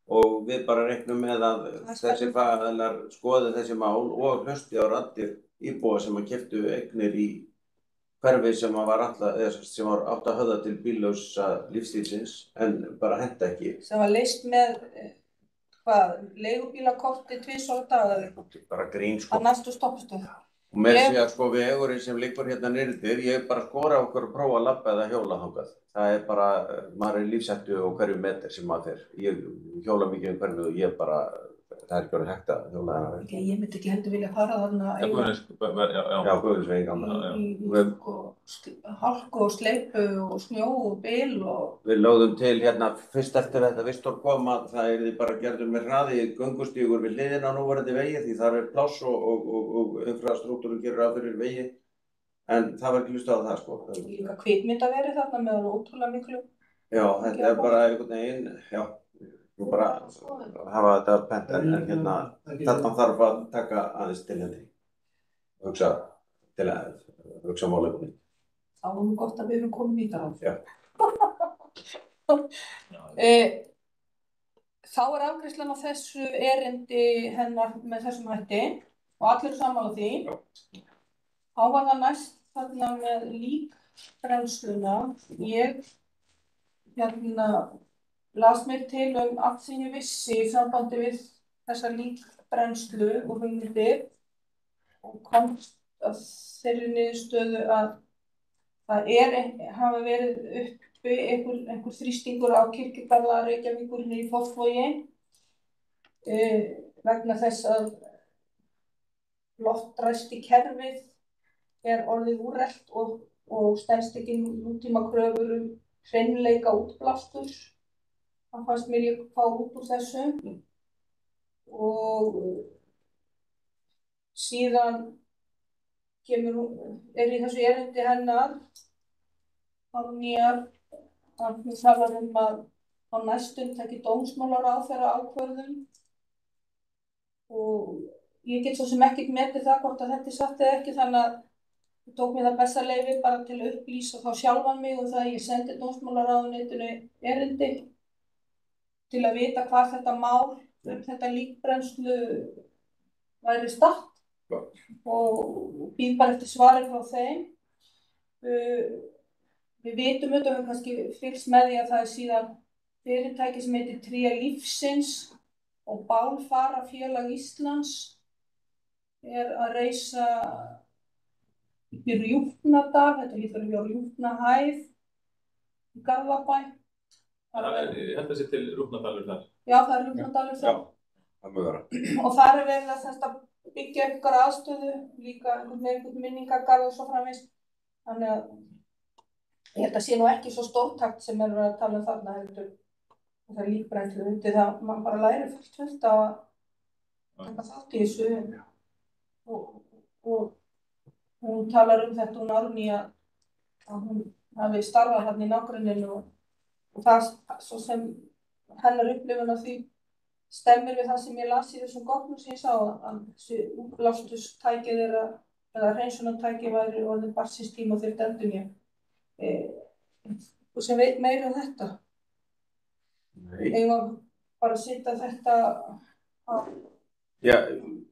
og við bara reiknum með að þessi fagaðilar skoði þessi mál og hlusti á raddir íbúa sem að keyptu eignir í hverfi sem var átt að höfða til bíllausa lífstílsins en bara henta ekki. Sem var leyst með leigubílakorti 2 á dag eða eitthvað, Bara grín, sko. að næstu stoppistöð. Og með Ég- því að sko vegurinn sem liggur hérna niður, ég bara skora okkur að prófa að labba eða hjóla þangað. Það bara, maður er í lífshættu á hverju metri sem maður fer. Ég hjóla mikið hverfið og ég bara, það ekki orðið hægt að hjóla þarna. Ég myndi ekki heldur vilja fara þarna Já, Guðmundsvegi gamla. í hálku og sleipu og snjó og bil og Við lögðum til hérna fyrst eftir þetta Vistor kom að það yrði bara gerður með hraði göngustígur við hliðina á núverandi vegi því þar er pláss og infrastruktúrinn gerir ráð fyrir vegi. En það var ekki hlustað á það, sko. líka kvikmyndaverið þarna með alveg ótrúlega miklu. Já, þetta er bara einhvern veginn, já, nú bara hafa þetta pent en hérna, þarna þarf að taka aðeins til henni. Hugsa málefni. Það var nú gott að við erum komin í það. Já. Þá er afgreiðslan á þessu erindi hennar með þessum hætti og allir eru sammála því. Þá var það næst þarna með líkbrennsluna. Ég las mér til allt sem ég vissi í sambandi við þessa líkbrennslu og hugmyndir og komst að þeirri niðurstöðu að það hafa verið uppi einhver þrýstingur á Kirkjugarða Reykjavíkur í Fossvogi vegna þess að loftræsti kerfið er orðið úrelt og stenst ekki nútíma kröfur hreinleika útblásturs. Það fannst mér ég fá út úr þessu og síðan er í þessu erindi hennar Árnýjar að hún talar að á næstum taki dómsmálaráðherra ákvörðun og ég get svo sem ekkert metið það hvort að þetta er satt eða ekki þannig að ég tók mér það besta leyfi bara til að upplýsa þá sjálfan mig og það að ég sendi dómsmálaráðuneytinu erindi til að vita hvað þetta mál þetta líkbrennslu væri statt og býð bara eftir svari frá þeim. Við vitum auðvitað, við höfum kannski fylgst með því að það er síðan fyrirtæki sem heitir Tré lífsins og Bálfarafélag Íslands er að reisa upp í Rjúpnadal, þetta lítur að vera Rjúpnahæð í Garðabæ. Ég held að það sé til Rjúpnadalur þar. Já, það er Rjúpnadalur þar. Það mjög vera. Og þar er verið að byggja ykkur aðstöðu, líka með einhvern minningagarð og svo framvegis. Þannig að ég held að sé nú ekki svo stórtakt sem er að tala þarna heldur. Það er líkbrennslu undir það, mann bara lærir fullt á að taka þátt í þessu. Og hún talar þetta, hún Árný að hún hafi starfað þarna í nágrenninu og það svo sem hennar upplifun af því stemmir við það sem ég las í þessum gögnum sem ég sá að þessi útblásturstæki þeirra eða hreinsunartæki væri orðin barnsins tíma og þeir endurnýja. Og sem veit meira um þetta. Eigum að bara setja þetta á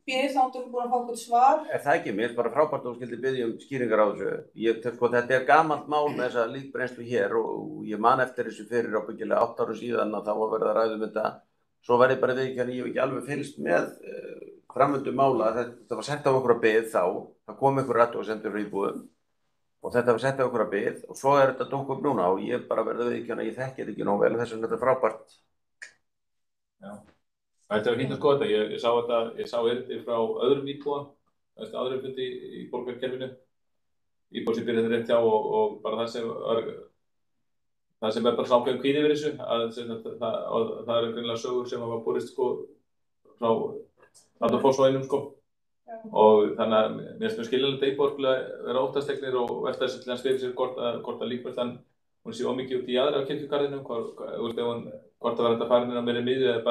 bíði þá þú búin að fá eitthvað svar. Er það ekki? Mér er bara frábært að þú skildi biðja skýringar á þessu. Þetta er gamalt mál með þessa líkbrennslu hér og ég man eftir þessu fyrir ábyggilega 8 árum síðan að þá var verið að ræða þetta. Svo var ég bara viðurkenna, ég hef ekki alveg fylgst með framvindu mála. Þetta var sett á okkur að bið þá, það kom einhver athugasemdir í íbúðum og þetta var sett á okkur að bið og svo er þetta dúkk upp núna og ég bara verði viðurkenna, ég þekki þetta ekki nóg vel þess vegna þetta er frábært. Já, þetta var fínt að skoða þetta. Ég sá erindi frá öðrum íbúa, aðrir fundi í borgarkerfinu, íbúa sem byrjaði rétt hjá og bara það sem er bara ákveðin kvíði yfir þessu, það eru greinilega sögur sem hafa borist frá Fossvoginum og þannig að mér finnst mjög skiljanlegt íbúarlega vera óttaslegnir og velta þess að fyrir sér hvort að líkbrennslan hún sé ómikið út í aðra á kirkjugarðinum, hvort að vera þetta farin inn á meiri miðju eða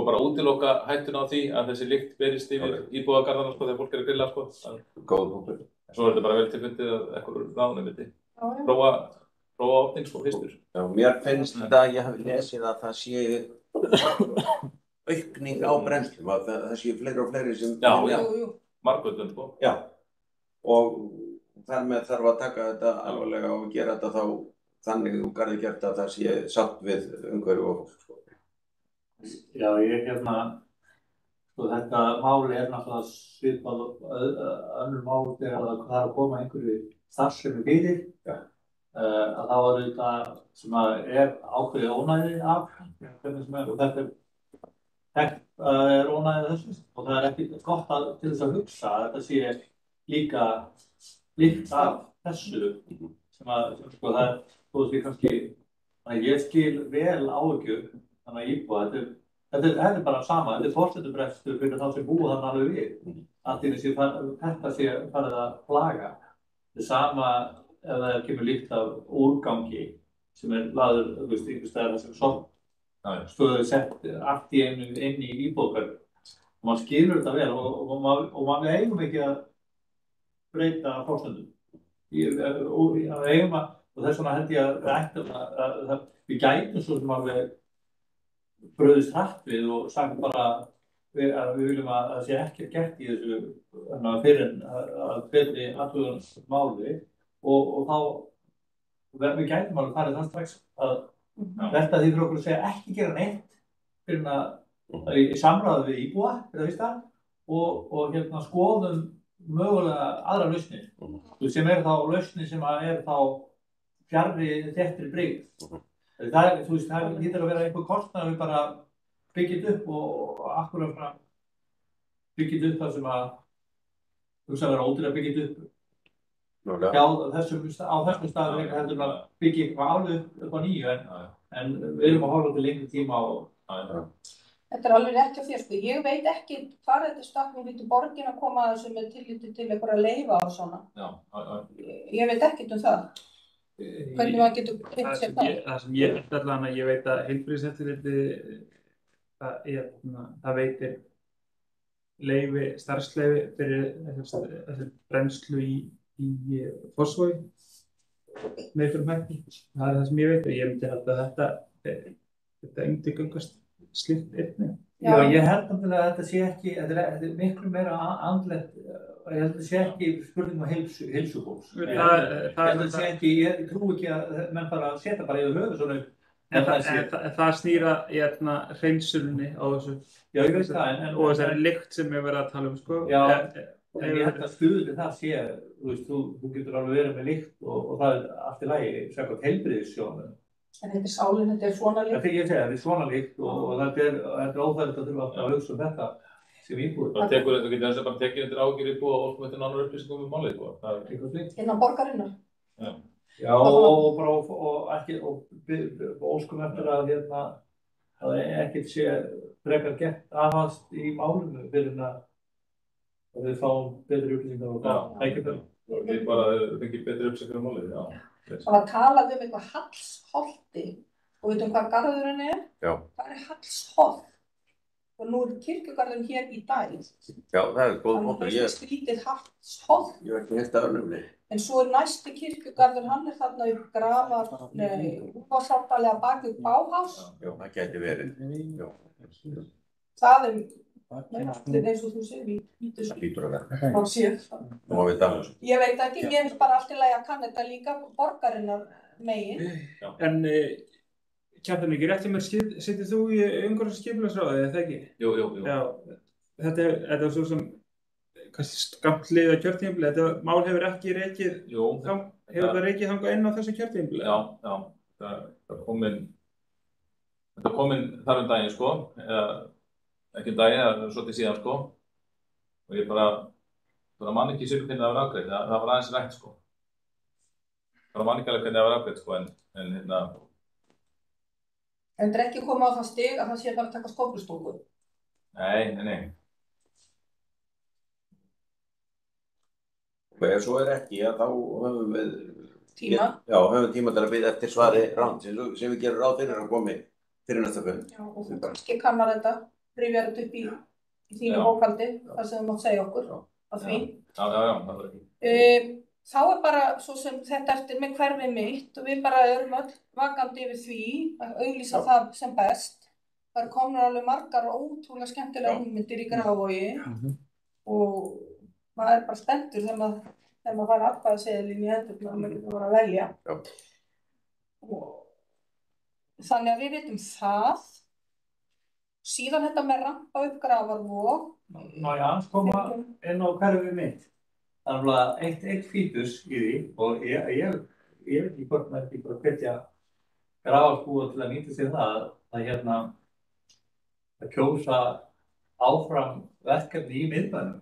bara útiloka hættuna á því að þessi lykt berist yfir íbúagarðana þegar fólk er að grilla Góð punktur. Svo er þetta bara vel tilfundið að einhverjum ráðunum myndi prófa opning fyrstur. Já, mér finnst þetta að ég hafi lesið að það sé aukning á brennslum, að það sé fleiri og fleiri sem... Já, margvöldun Já, og þar með þarf að taka þetta alvarlega og gera þetta þá þannig og garði gert að það sé sátt við umhverfi og fólk Já, ég sko þetta máli náttúrulega svipað önnur mál þegar það er að koma einhverju starfsemi fyrir. Að þá er þetta sem er ákveðið ónæði af, og þetta þekkt er ónæði þessu, og það er ekki gott til þess að hugsa að þetta sé líka lykt af þessu sem sko það er, þú veist, kannski, ég skil vel áhyggjur þannig að íbúa, þetta er bara sama, þetta er forsendubrestur fyrir þá sem búa þarna alveg við, að þetta sé farið að plaga. Það er sama ef það kemur líkt af úrgangi sem er laður, þú veist, einhvers staðar þessum sorpstöðu sett allt í einu inn í íbúðahverfi. Og maður skilur þetta vel og maður eigum ekki að breyta forsendum. Og þess vegna held ég að við gætum svo sem alveg bröðist hratt við og sagt bara að við viljum að það sé ekkert gert í þessu fyrir að betri athugunar máli og þá við gætum alveg farið það strax að velta því fyrir okkur að segja ekki gera neitt fyrir að í samráði við íbúa fyrir það fyrsta og skoðum mögulega aðra lausnir sem er þá lausnir sem er þá fjarri þéttri brigð. Það er, þú veist, það hýtur að vera einhver kostnað við bara byggjum upp og akkurat byggjum upp það sem að hugsa að vera ódýr að byggjum upp. Já, á þessum staðum heldur að byggja eitthvað alveg upp á nýju en við erum að horfa til lengri tíma Þetta er alveg rétt hjá þér, sko. Ég veit ekki hvað þetta stakkum við til borgin að koma að þessu með tilliti til einhverja leyfa og svona. Ég veit ekkert það. Hvernig maður getur kynnt sér það? Það sem ég veit allan að ég veit að heilbrigðiseftirlitið það veitir starfsleyfi fyrir þessi brennslu í Fossvogi með einhverjum hætti. Það er það sem ég veit og ég myndi halda að þetta undirgöngast slíkt einnig. Já, ég held að þetta sé ekki, þetta er miklu meira andlegt. Ég held að það sé ekki spurning heilsufólks. Ég trú ekki að menn bara setja bara yfir höfuð svona. Það snýra hreinsunni á þessu. Já, ég veist það. Og þessari lykt sem ég verið að tala sko. Já, en ég held að stuðli það sé, þú getur alveg verið með lykt og það er allt í lagi, samkvæmt heilbrigðissjónarmiðum. En þetta er sálin, þetta er svona lykt. Ég segi, þetta er svona lykt og þetta er óþægilegt að þurfa að hugsa þetta. Sem íbúið. Þú getur þess að bara tekið undir ágjur íbúið og óskum eftir nánar upplýsingum málið íbúið. Það er eitthvað slíkt. Innan borgarinnar. Já, og óskum eftir að ekkert sé frekar gert aðhast í málinu fyrir að við fáum betri upplýsingar og það ekki þau. Við bara fengið betri upplýsingar á málið, já. Það var talað eitthvað Hallsholti og veitum hvað garðurinn er? Já. Það er Hallsholt. Og nú er kirkjugarðurinn hér í dag. Já, það er góð mótur. Þannig að skrítið Hallsholt. Ég ekki heilt að önnumni. En svo er næsti kirkjugarður, hann er þarna upp grafar, útvarsáttalega bak upp Bauhaus. Já, það gæti verið. Já. Það er allir eins og þú segir, það lítur að vera. Nú við það. Ég veit ekki, mér finnst bara allt í lagi að kann þetta líka borgarinnar megin. En Kjartan, ekki rétt hjá mér, sittir þú í umhverfis- og skipulagsráði, eða það ekki? Jú. Já, þetta er svo sem kannski skammt liða kjörtímabili, þetta mál hefur ekki rekið, hefur það rekið þangað inn á þessu kjörtímabili? Já, það kom inn þar daginn, sko, eða ekki daginn, eða svolítið síðan, sko, og ég bara man ekki sér hvernig það var afgreitt, það var aðeins rætt, sko. Bara man ekki alveg hvernig það var afgreitt, sko, en En þetta er ekki komið á það stig að það sé bara að taka skóflustungu? Nei. Og ef svo ekki, þá höfum við tíma. Já, höfum tíma til að bíða eftir svari ráðsins sem við gerum ráð fyrir að komi fyrir næsta fund. Já, og þú kannski kannar þetta, rifjar þetta upp í þínu bókhaldi, það sem þú mátt segja okkur af því. Já, það var ekki. Þá er bara svo sem þetta eftir með hverfið mitt og við bara erum öll vakandi yfir því að auglýsa það sem best. Það eru komnar alveg margar og ótrúlega skemmtilega hugmyndir í Grafarvogi og maður er bara spenntur þegar maður fær atkvæðaseðilinn í hendurnar og maður getur bara að velja. Þannig að við vitum það. Síðan þetta með rampa upp Grafarvog. Má ég aðeins koma inn á hverfið mitt. Það er eitt fítus í því og ég veit ekki hvort maður ekki bara hvetja Grafarvogsbúa til að nýta sér það að kjósa áfram verkefni í miðbænum.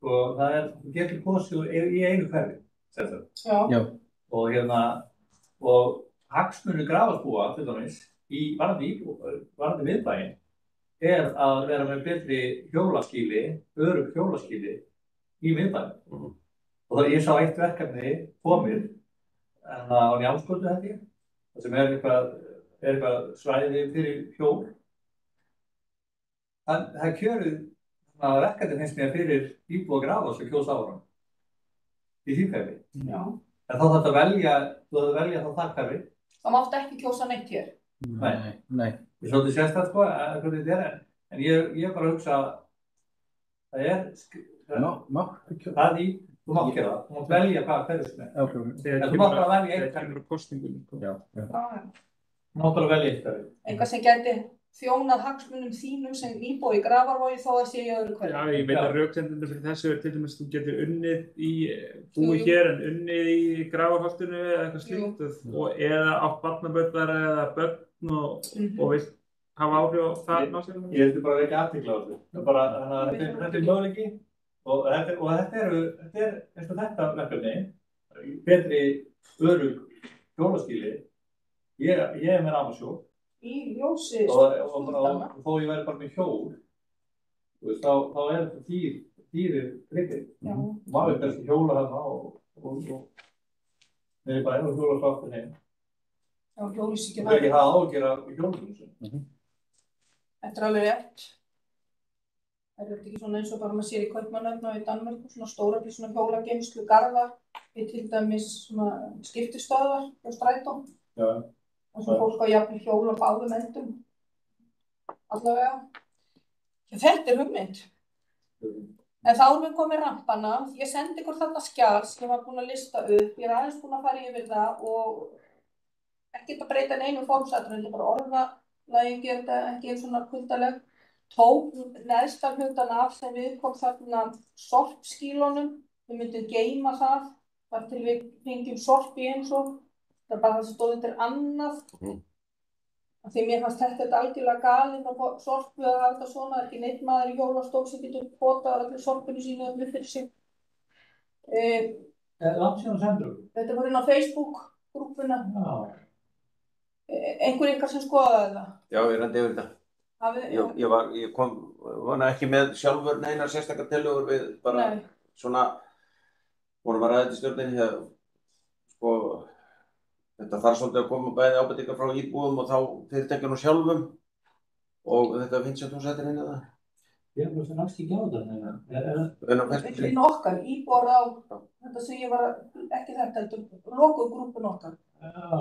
Og þú getur kosið í einu hverfi, sem sagt. Já. Og hagsmunir Grafarvogsbúa, til dæmis, varðandi miðbæinn, að vera með betri hjólaskýli, örugg hjólaskýli í miðbænum. Og ég sá eitt verkefni komið á Njálsgötu held ég, það sem eitthvað svæði fyrir hjól. Það kjörið verkefni finnst mér fyrir íbúa Grafarvogs að kjósa áfram í því hverfi. Já. En þá þarf að velja þá það hverfi. Það mátti ekki kjósa neitt hér. Nei. Ég er svolítið sérstætt hvernig þetta en ég bara hugsa að þú mátt gera það. Þú mátt velja hvað hverfi sem er. En þú mátt bara velja eitt hverfi. Þú mátt bara velja eitt hverfi. Eitthvað sem gæti þjónað hagsmunum þínum sem íbúi í Grafarvogi þó að sé í öðru hverfi. Já, ég veit að röksemdinni fyrir þessu til dæmis þú getur unnið í búi hér en unnið í Grafarholtinu eða eitthvað slíkt eða átt barnabörnar eða börn og vilt hafa áhrif á það náttúrulega. Ég vildi bara vekja athygli á þessu. Þetta möguleiki og þetta er eins og þetta verkefni betri örugg hjólaskýli. Ég með rafmagnsjól. Í ljósi og þó ég væri bara með hjól þá þetta dýrir tryggir. Maður kannski hjóla þarna og þeir bara og hjóla svo aftur heim. Já, hjólusíkja Það ekki hafa áhyggjur af hjólum. Þetta alveg rétt. Það ekki svona eins og bara maður sér í Kaupmannahöfn og í Danmörku, svona stóra svona hjólageymslu garðar við til dæmis svona skiptistöðvar hjá Strætó. Já. Og svo fólk á jafnvel hjól á báðum endum. Allavega. Þetta hugmynd. En þá erum við komið rampana. Ég sendi ykkur þarna skjal sem ég var búin að lista upp. Ég aðeins búin að fara yfir það og ekki að breyta einu formsatriði, þetta bara orðalagið gerir þetta ekki eins svona kuldaleg. Tók neðsta hlutan af sem við kom þarna sorpskílunum. Við myndum geyma það. Þar til við fengjum sorp í eins og það er bara það sem stóð undir annað. Því mér fannst þetta algjörlega galinn og sorpu að halda svona, ekki neitt maður í hjólastól sem getur potað allir sorpinu sínu upp fyrir sig. Langt síðan sendur? Þetta var inn á Facebook-grúppuna. Einhver ykkar sem skoðaði það? Já, ég reyndi yfir þetta. Ég var ekki með sjálfur neinar sérstakar tillögur við bara svona vorum að ræða til stjórninni þetta þarf svolítið að koma bæði ábendingar frá íbúum og þá fyrirtækjunum sjálfum og þetta finnst sem þú settir inn í það. Ég er náttúrulega ekki á þetta. Þetta okkar, íbúar á þetta sem ég var ekki þetta heldur, lokuð grúppun okkar.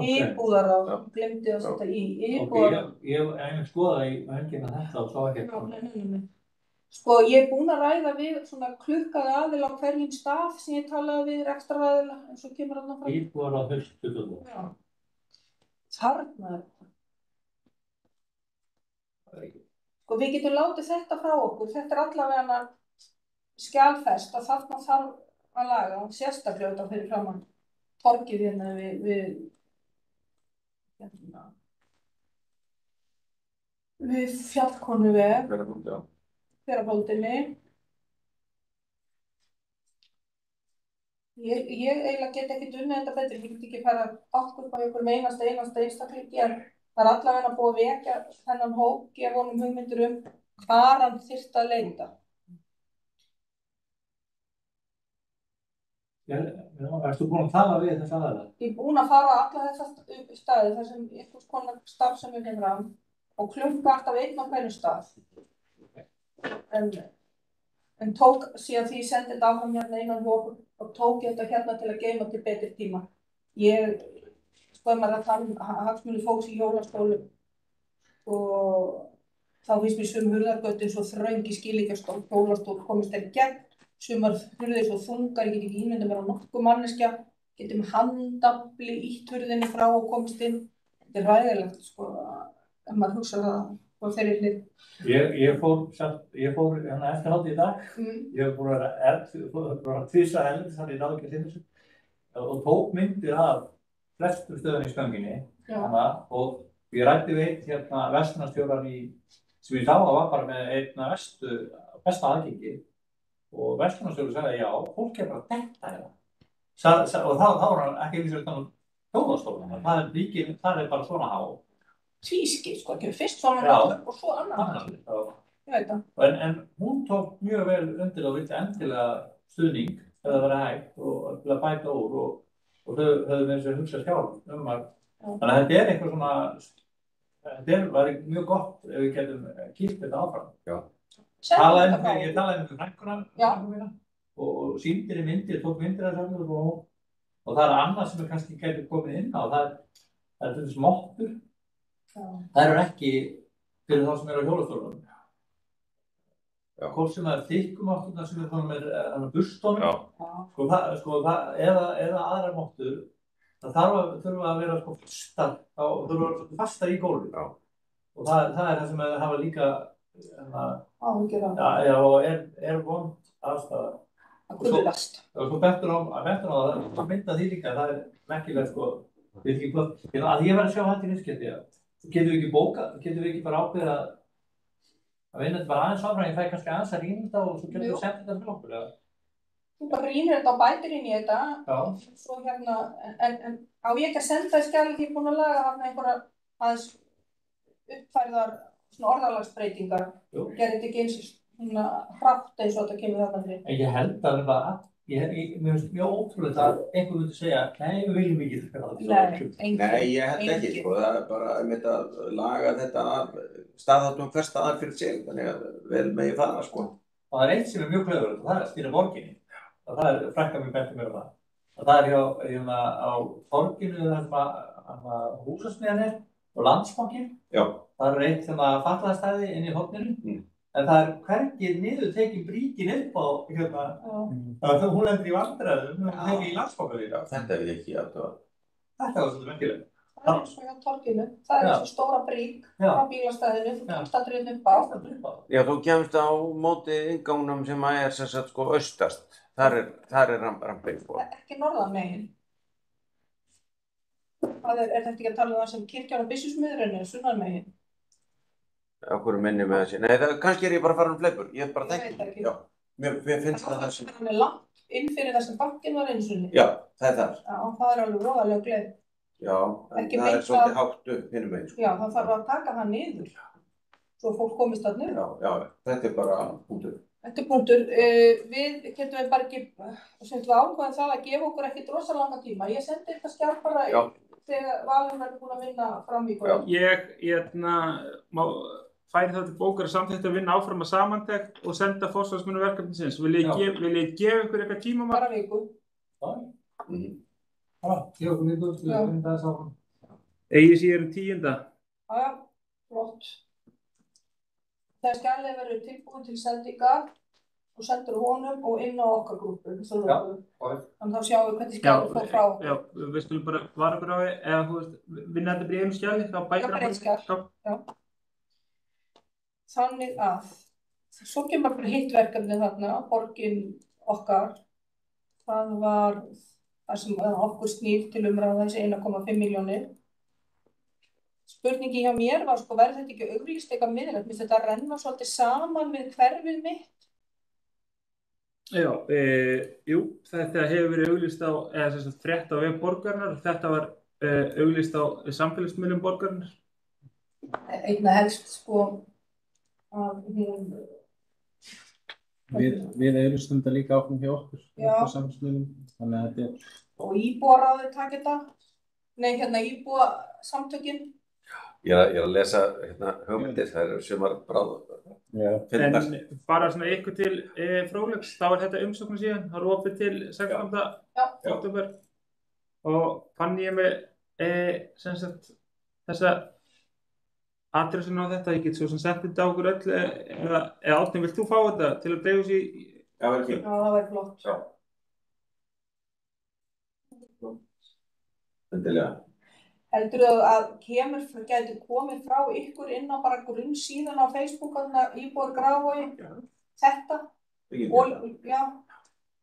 Íbúðar á, glemdi að setja í íbúðar. Ég hef skoðað í helgina þetta og svo ekki. Nei. Sko, ég er búin að ræða við svona klukkaði aðila á hverjum stað sem ég talaði við rekstraraðila eins og kemur þarna fram. Íbúar á höfstu. Já. Þarna er þetta. Sko, við getum látið þetta frá okkur. Þetta er allavega skjalfest að þarna þarf að laga sérstaklega þetta fyrir framan torgið hérna við Fjallkonuveg. Hverafóldinni. Ég eiginlega get ekki unnið þetta betur, ég get ekki fara okkur á einhverjum einasta einstaklingi en það er allavega búið að vekja þennan hóp, gefa honum hugmyndir hvar hann þyrfti að leita. Ertu búin að tala við þessa aðila? Ég er búin að fara alla þessa staði þar sem einhvers konar starfsemi kemur fram og klukka alltaf einn á hverjum stað. En tók síðan því ég sendi þetta áfram hérna innan hóp og tók þetta hérna til að geyma til betri tíma. Ég maður að tala hagsmuni fólks í hjólastólum og þá finnst mér sum hurðargötin svo þröng í skilíkjastól, hjólastól komist þeir í gegn, sumar hurðir svo þungar, ég get ekki ímynda mér á nokkuð manneskja, getum handafli ítt hurðinni frá og komist inn. Þetta er ræðilegt sko. ef maður hugsa það á þeirri hlið. Ég fór hérna eftir hátíð í dag. Ég hef búin að vera tvisvar erlendis, þannig ég náði ekki að finna þessu. Og tók myndir af flestum stöðum í Stönginni. Og ég ræddi við einn hérna verslunarstjórann sem ég sá að var bara með einna besta aðgengi. Og verslunarstjórinn sagði, já, fólk bara detta hérna. Og þá var hann ekki eins og utan á hjóðastóluna. Það bara svona há. Tvískipt, sko, ekki fyrst svona og svo annan. Ég veit það. En hún tók mjög vel undir og vildi endilega stuðning ef það verið hægt og til að bæta úr og þau höfðu með þessu hugsað sjálf að þannig að þetta eitthvað svona þetta var mjög gott ef við getum kýrt þetta áfram. Ég talaði með frænkuna og sýndir í myndir, tók myndir af þessu og það annað sem kannski getur komið inn á það þetta smottur. Það eru ekki fyrir þá sem eru á hjólastólunum. Hvort sem það þykkum átturna sem með burstónum eða aðrar mottur, það þurfa að vera fastar, fastar í gólfi. Og það það sem hafa líka og er vond aðstæða. Að guðlast. Og svo bentur á það mynda því líka, það merkilegt við ekki hvað, að ég verði að sjá þetta í viðskipti. Getum við ekki bókað, getum við ekki bara ákveðið að vinna þetta bara aðeins áfram, ég fæ kannski aðeins að rýna þetta og svo getum við senda þetta fyrir okkur. Þú bara rýnir þetta og bætir inn í þetta, svo hérna, en á ég ekki að senda það skjali því búin að laga þarna einhverjar aðeins uppfærðar orðalagsbreytingar, gerði þetta ekki eins svona hratt eins og þetta kemur þarna fyrir. En ég held að mér finnst mjög ótrúlega að einhver myndi segja, nei, við viljum ekki þetta. Nei, ég held ekki, sko, það bara að laga þetta staðháttum hver staðar fyrir sig, þannig að vel megi fara, sko. Og það eitt sem mjög klöfurlegt, og það stýra borginni. Og það frænka mér benti mér það. Og það hjá á torginu þar sem að húsasmiðjan og Landsbankinn. Það eitt fatlaðastæði inn í horninu. En það hvergi niður tekin bríkin upp á hún lendir í vandræðum, hún tekið í Landsbanka líka. Þetta við ekki aðtöða. Þetta var svolítið merkilegt. Það eins og hjá torginu, það þessi stóra brík á bílastæðinu, þú kemst aldrei upp á. Já, þú kemst á móti inngangnum sem sem sagt austast. Þar er rampinn, sko. Ekki norðan megin. Er þetta ekki að tala um það sem kirkjan og byssusmiðurinn sunnan megin? Okkur minni með þessi. Nei, kannski ég bara farin fleipur. Ég bara þekki ekki. Já, mér finnst það sem... Það er langt inn fyrir það sem bankinn var einsunni. Já, það er þar. Já, það er alveg roðalega gleð. Já, en það er svolítið hátt upp hinum megin, sko. Já, það þarf að taka það niður. Svo fólk komist það niður. Já, þetta er bara punktur. Þetta er punktur. Við getum bara ekki, við ákveðum það að gefa okkur ekkert rosalanga tíma. Ég sendi þetta skjál bara þegar Valur verður búin að vinna fram í kvöld. Ég færi það til bókar að samþykkt að vinna áfram að samantekt og senda forsvarsmönnum verkefnisins. Vil ég gefa ykkur eitthvað tíma? Bara viku. Gefa ykkur viku til að vinna það saman. Eigi síðan 10. Já, flott. Þegar skjalið verður tilbúin til sendingar og sendur honum og inn á okkar grúpu. Þannig þá sjáum við hvernig skjalið fór frá okkur. Já, við skulum bara vara okkur á því, eða þú veist, vinna þetta bréfum skjali, þá bætir það. Þannig að, svo kemur bara hitt verkefni þarna, borgin okkar, það var það sem okkur snýr til umræða þessi 1,5 milljónir. Spurningi hjá mér var, verður þetta ekki auglýst eitthvað miðlægt, minnst þetta renna svolítið saman við hverfið mitt? Já, jú, þetta hefur verið auglýst á, eða sem sagt frétt á vef borgarinnar, þetta var auglýst á samfélagsmiðlum borgarinnar. Einna helst, að hún... Við auglýstum þetta líka áfram hjá okkur, samfélagsmiðlum, þannig að þetta er... Og íbúaráðið takk þetta? Nei, íbúasamtökin? Ég er að lesa hugmyndir, það eru sumar bráð. En bara svona ykkur til fróðleiks, þá er þetta umsókn síðan, það er opið til 16. október og fann ég með þessa adressun á þetta, ég get svo sem sett þetta á okkur öll eða Árni, vilt þú fá þetta til að dreifa sér í... Já, það væri fínt. Já, það væri flott. Endilega. Heldurðu að gæti komið frá ykkur inn á bara grunnsíðan á Facebook íbúar Grafarvogi þetta og já,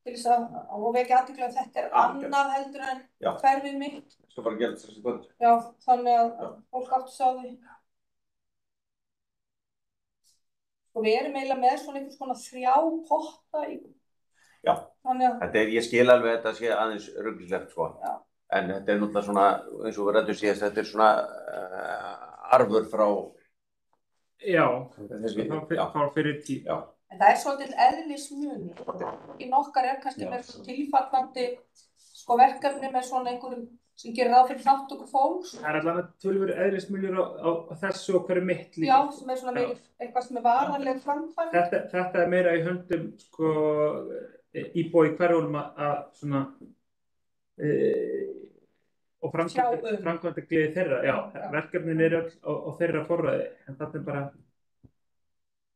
til þess að vekja athygli að þetta annað heldur en hverfið mitt. Skal bara gera þessi kvöld. Já, þannig að fólk átti sá því. Og við erum eiginlega með svona einhvers konar 3 potta í. Já, þannig að ég skil alveg þetta sé aðeins ruglilegt sko. Já. En þetta náttúrulega svona, eins og við ræddum síðast, þetta svona arfur frá frá fyrir tíð. Já. En það svolítið eðlismunur. Í nokkar kannski með tilfallandi verkefni með svona einhverjum sem gerir ráð fyrir þátttöku fólks. Það allavega töluvert eðlismunur á þessu og hverju mitt líka. Já, sem svona meira eitthvað sem varanleg framkvæmd. Þetta meira í höndum íbúa í hverjum að svona og framkvæmda gleði þeirra, verkefnin öll á þeirra forræði, en þetta bara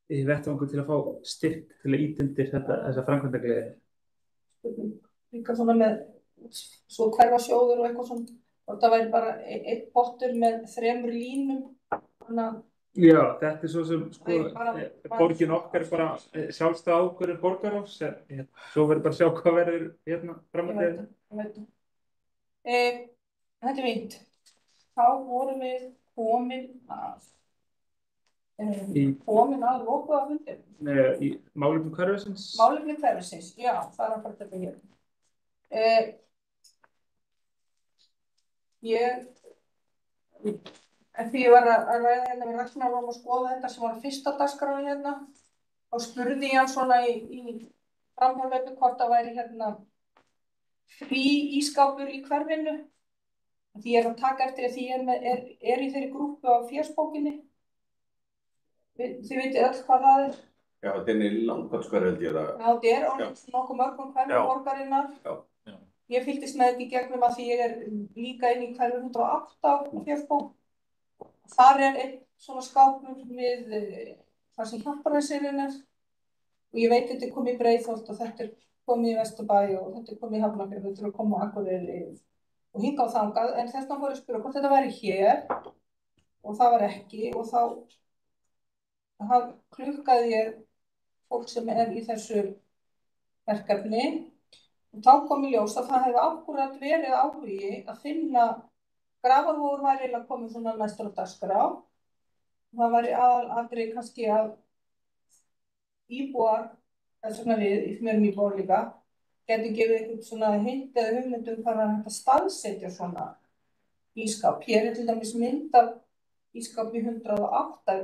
vettvangur til að fá styrk til að ýta undir þessa framkvæmda gleði. Líka svona með svo hverfasjóður og eitthvað svona, og það væri bara einn pottur með 3 línum, þannig að já, þetta svo sem borgin okkar bara sjálfstæð ákvörðun borgarráðs, svo verður bara að sjá hvað verður fram að þeirra. Þetta fínt. Þá vorum við komin að lokuða fundi. Í málefni hverfisins? Málefni hverfisins, já, það bara þetta hér. Eftir ég var að ræða við Ragnar og skoða þetta sem var fyrsta dagskráin og spurði ég hann svona í framhjálpinu hvort það væri frí ískápur í hverfinu. Því ég að taka eftir að því ég er í þeirri grúppu á félagsbókinni. Þið vitið öll hvað það er. Já, þetta er í Langholtskverfi held ég það. Já, þetta er orðið nokkuð mörgum hverfum borgarinnar. Já. Ég fylgdist með þetta í gegnum að því ég er líka inn í hverfi 108 á félagsbók. Þar er einn svona skápur við þar sem Hjálpræðisherinn er. Og ég veit að þetta er komið í Breiðholt og þetta er komið í Vesturbæ og þetta er komið í Hafnarfjörð, þetta er að koma á Akureyri og hingað og þangað, en þess vegna fór ég að spyrja hvort þetta væri hér og það var ekki og þá klukkaði ég fólk sem er í þessu verkefni og þá kom í ljós að það hefði akkúrat verið áhugi að finna Grafarvogur væri eiginlega komið svona næstur á dagskrá. Það væri aðalatriði kannski að íbúar, þess vegna við, sem erum íbúar líka, gætu gefið eitthvað svona hint eða hugmyndum hvað er hægt að staðsetja svona ískáp. Hér er til dæmis mynd af ískápi 108.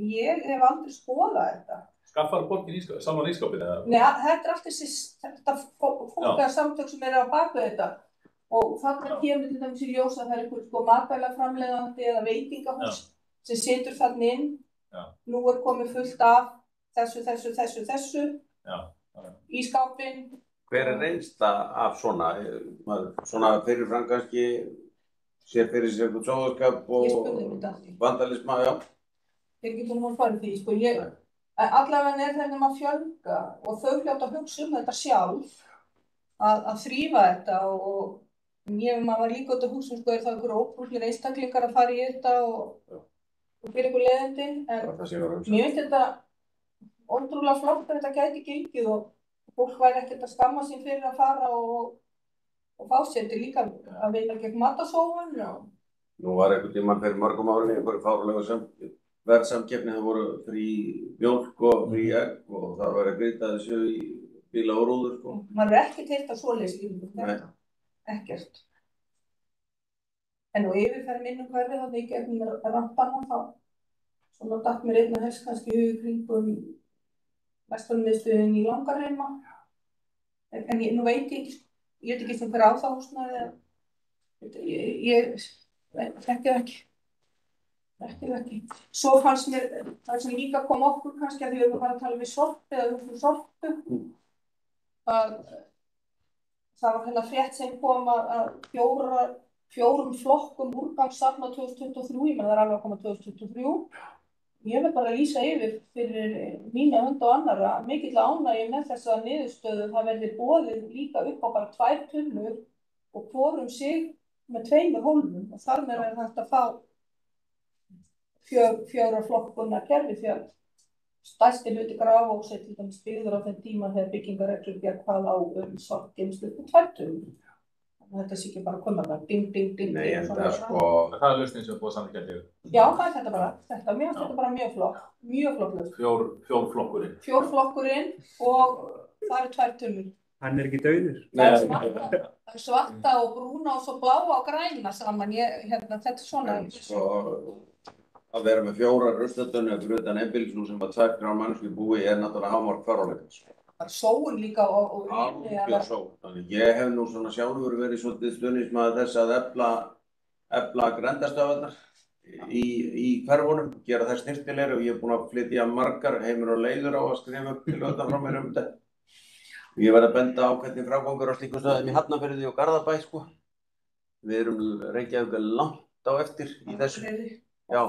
Ég hef aldrei skoðað þetta. Skaffar borgin saman ískápin eða? Nei, þetta er allt þetta fólkasamtök sem er á bakvið þetta. Og þarna kemur til dæmis í ljós að það er einhver matvælaframleiðandi eða veitingahús sem situr þarna inn. Nú er komið fullt af þessu í skápinn. Hver er reynsla af svona fyrirfram kannski sér fyrir sér eitthvað sóðaskap og vandalisma, já? Ég er ekki búin að fara því, allavega er þeim að fjölga og þau hljóta að hugsa þetta sjálf að þrífa þetta og maður var líka út að hugsa er það einhverju ótrúlegir einstaklingar að fara í þetta og fyrir einhver leiðindi, en mér finnst þetta ótrúlega flott að þetta gæti gengið og fólk væri ekkert að skamma sín fyrir að fara og fá sér þetta líka að veita gegn matasóun. Nú var einhvern tímann fyrir mörgum árum einhverju fárlega verðsamkeppni, það voru frí mjólk og frí egg og það var að grýta þessu í bíla og rúður sko. Maður er ekkert heyrt af svoleiðis, ekkert. En nú yfirferð minn hverfi þá þegar ég gegnum rampana þá svona datt mér einn að helst kannski hug kringum Vesturmiðstöðin í Langarheima. En nú veit ég ekki sem hver á það húsnæði. Ég þekki það ekki. Svo fannst mér, það sem líka kom okkur kannski að því við erum bara að tala við Sorpu eða Sorpu. Það var frétt sem kom að fjórum flokkum úrgangssafna 2023, menn það er alveg að koma 2023. Ég vil bara lýsa yfir fyrir mína hönd og annarra mikill ánægju með þessa niðurstöðu. Það verði boðið líka upp á bara 2 tunnur og hvorum sig með 2 hólfum og þar með er hægt að fá fjögra flokkuna kerfi því að stærsti hluti Grafarvogs til dæmis byggður á þeim tíma þegar byggingarreglugerð kvað á sorpgeymslu upp 2 tugum. Þetta sé ekki bara að koma bara ding, ding, ding. Nei, en það sko... Það er lausnin sem er búið að samþykkja til. Já, það er þetta bara. Þetta bara mjög flott. Mjög flott lausn. Fjórflokkurinn. Fjórflokkurinn og það eru 2 tunnur. Hann er ekki dauður. Það er svarta og brúna og svo bláa og græna saman. Þetta er svona. Sko, að vera með 4 ruslatunnur fyrir utan einbýlishús sem að 2 mannsku búi náttúrulega hámark hvarfleikans. Það er sóun líka og algjör sóun. Þannig ég hef nú svona sjálfur verið svolítið stuðningsmaður þess að efla grenndarstöðvarnar í hverfunum, gera þær snyrtilegri og ég er búinn að flytja margar heimur og leiður á að skrifa upp til auðvitað frá mér þetta. Ég verð að benda á hvernig frágangur á slíkum stöðum í Hafnarfirði og Garðabæ sko. Við erum Reykjavík langt á eftir í þessu. Já.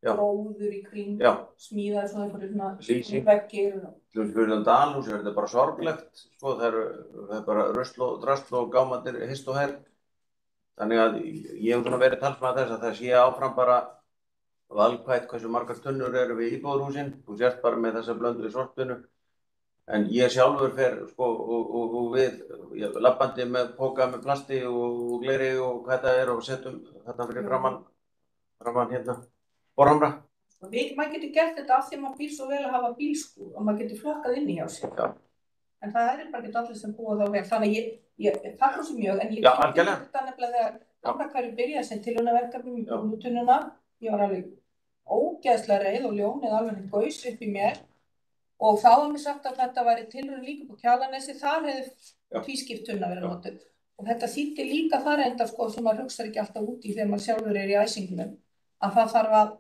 Gróður í kring, smíðaði svona einhverju veggir. Fyrir Dalhús er þetta bara sorglegt, sko, það er bara rusl og drasl og gámarnir hist og her. Þannig að ég hef svona verið talsmaður þess að það sé áfram bara valkvætt hversu margar tunnur eru við íbúðarhúsin. Þú sést bara með þessa blöndu sorptunnu. En ég sjálfur fer, sko, og við labbandi með póka með plasti og gleri og hvað það er og setjum þetta fyrir framan hérna. Borhamra. Maður getur gert þetta af því að maður býr svo vel að hafa bílskúr og maður getur flokkað inn í hjá sér. Já. En það er bara ekki allir sem búa þá vel. Þannig ég þakka þessu mjög, en ég kynnti þetta nefnilega þegar Hamrakverfi byrjaði sem tilraunaverkefni í brúnutunnuna. Ég var alveg ógeðslega reið og ljónið alveg gaus upp í mér. Og þá var mér sagt að þetta væri tilraun líka på Kjalarnesi. Þar hefði tvískipt tunna verið notuð. Og þetta þýddi líka þar enda sko sem maður hugsar ekki alltaf út í þegar maður sjálfur í æsingunum. Að það þarf að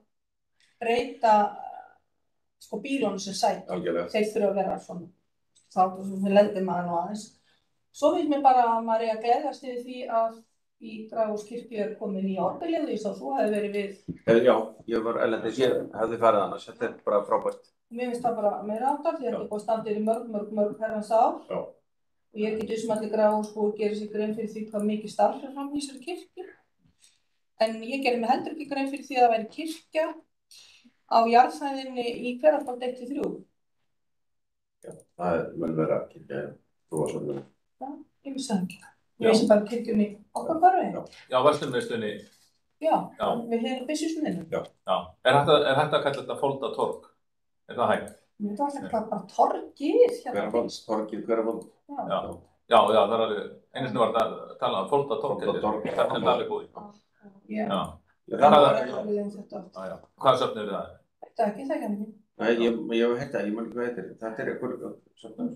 breyta sko bílunum sem sæti. Þeir þurfa að vera svona. Þá lendir maður nú aðeins. Svo finnst mér bara að maður að gleðjast yfir því að í Grafarvogskirkju er komin í orgelið því að þú hefði verið við. Já, ég var erlendis, ég hefði farið annars. Þetta er bara frábært. Mér finnst það bara meira áttar því að þetta er búið að standa yfir mörg herrans ár. Já. Og ég er ekki sem allir Grafarvogsbúar gerir sig grein fyrir því hvað mikið starf er fram í þessari kirkju. En ég gerði mig heldur ekki grein fyrir því að það væri kirkja á jarðhæðinni í Hverafold 1-3. Já, það mun vera kirkja, þú var svona. Já, ég vissi það ekki. Ég vissi bara kirkjunni okkar hverfi. Já, verslunarmiðstöðinni. Já, við hefum byssusmiðinu. Já. Er hægt að kalla þetta Folda torg? Er það hægt? Mér finnst það bara torgið. Torgið Hverafold. Já, það er alveg, einu sinni var þetta að tala um Folda torg. Það er alveg búið. Já. Hvað söfn er það? Þetta er ekki, það ekki. Nei, ég hef heitt það, ég man ekki hvað heitir. Þetta er eitthvað söfn.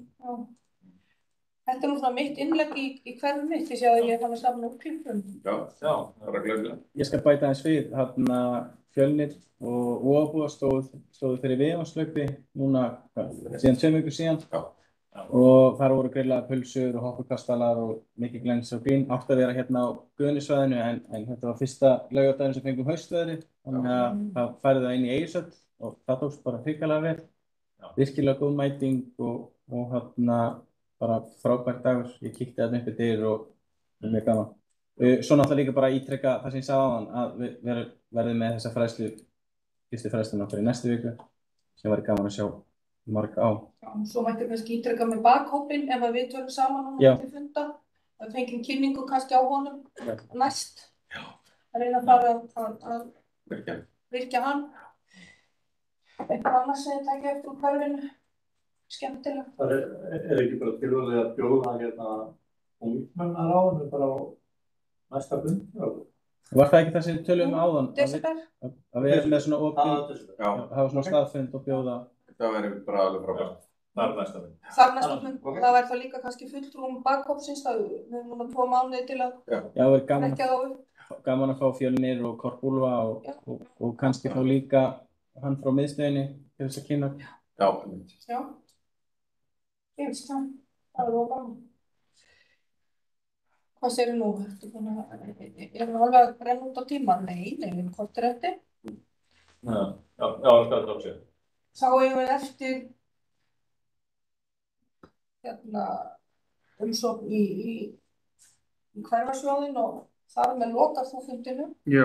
Þetta er nú svona mitt innlegg í hverju mitt, því að ég fann að safna úr klippum. Já, bara glemja. Ég skal bæta aðeins við, Fjölnir og Voðabúa stóðu fyrir viðvarslaupi núna síðan 2 vikur síðan. Og þar voru grillaðar pulsur og hoppukastalar og mikið glens og grín. Átti að vera hérna á Guðnissvæðinu en þetta var fyrsta laugardagurinn sem fengum haustveðri. Þannig að það færði það inn í Egilshöll og það tókst bara hrikalega vel. Virkilega góð mæting og bara frábært dagur. Ég kíkti þarna upp í dyr og mjög gaman. Svo náttúrulega líka bara ítreka það sem ég sagði áðan að við verðum með þessa fræðslu, fyrstu fræðsluna okkar í næstu viku sem væri gaman að sjá marg á. Já, svo mætti kannski ítreka með bakhópinn ef við tölum saman núna til funda. Það fengjum kynningu kannski á honum næst. Að reyna að fara að virkja hann. Eitthvað annars sem þið tækja eftir úr hverfinu. Skemmtilega. Það er ekki bara tilvalið að bjóða hérna ungmennar á hann bara á næsta fund. Var það ekki það sem við tölum áðan? Desember? Að við erum með svona opið, hafa svona staðfund og bjóða. Það verður bara alveg frábært. Það er næsta fund. Það er næsta fund. Það væri þá líka kannski fulltrúum bakhópsins. Við erum núna 2 mánuði til að rekja þá upp. Gaman að fá Fjölnir og Korpúlfa og kannski fá líka hann frá miðstöðinni til þess að kynna. Já. Ég veist það. Það er gaman. Hvað segir nú? Erum við alveg að brenna út á tíma? Nei, við kortir eftir. Já, það skal það sér. Þá eigum við eftir umsókn í hverfasjóðinn og Þar með lokar þú fundinum. Já.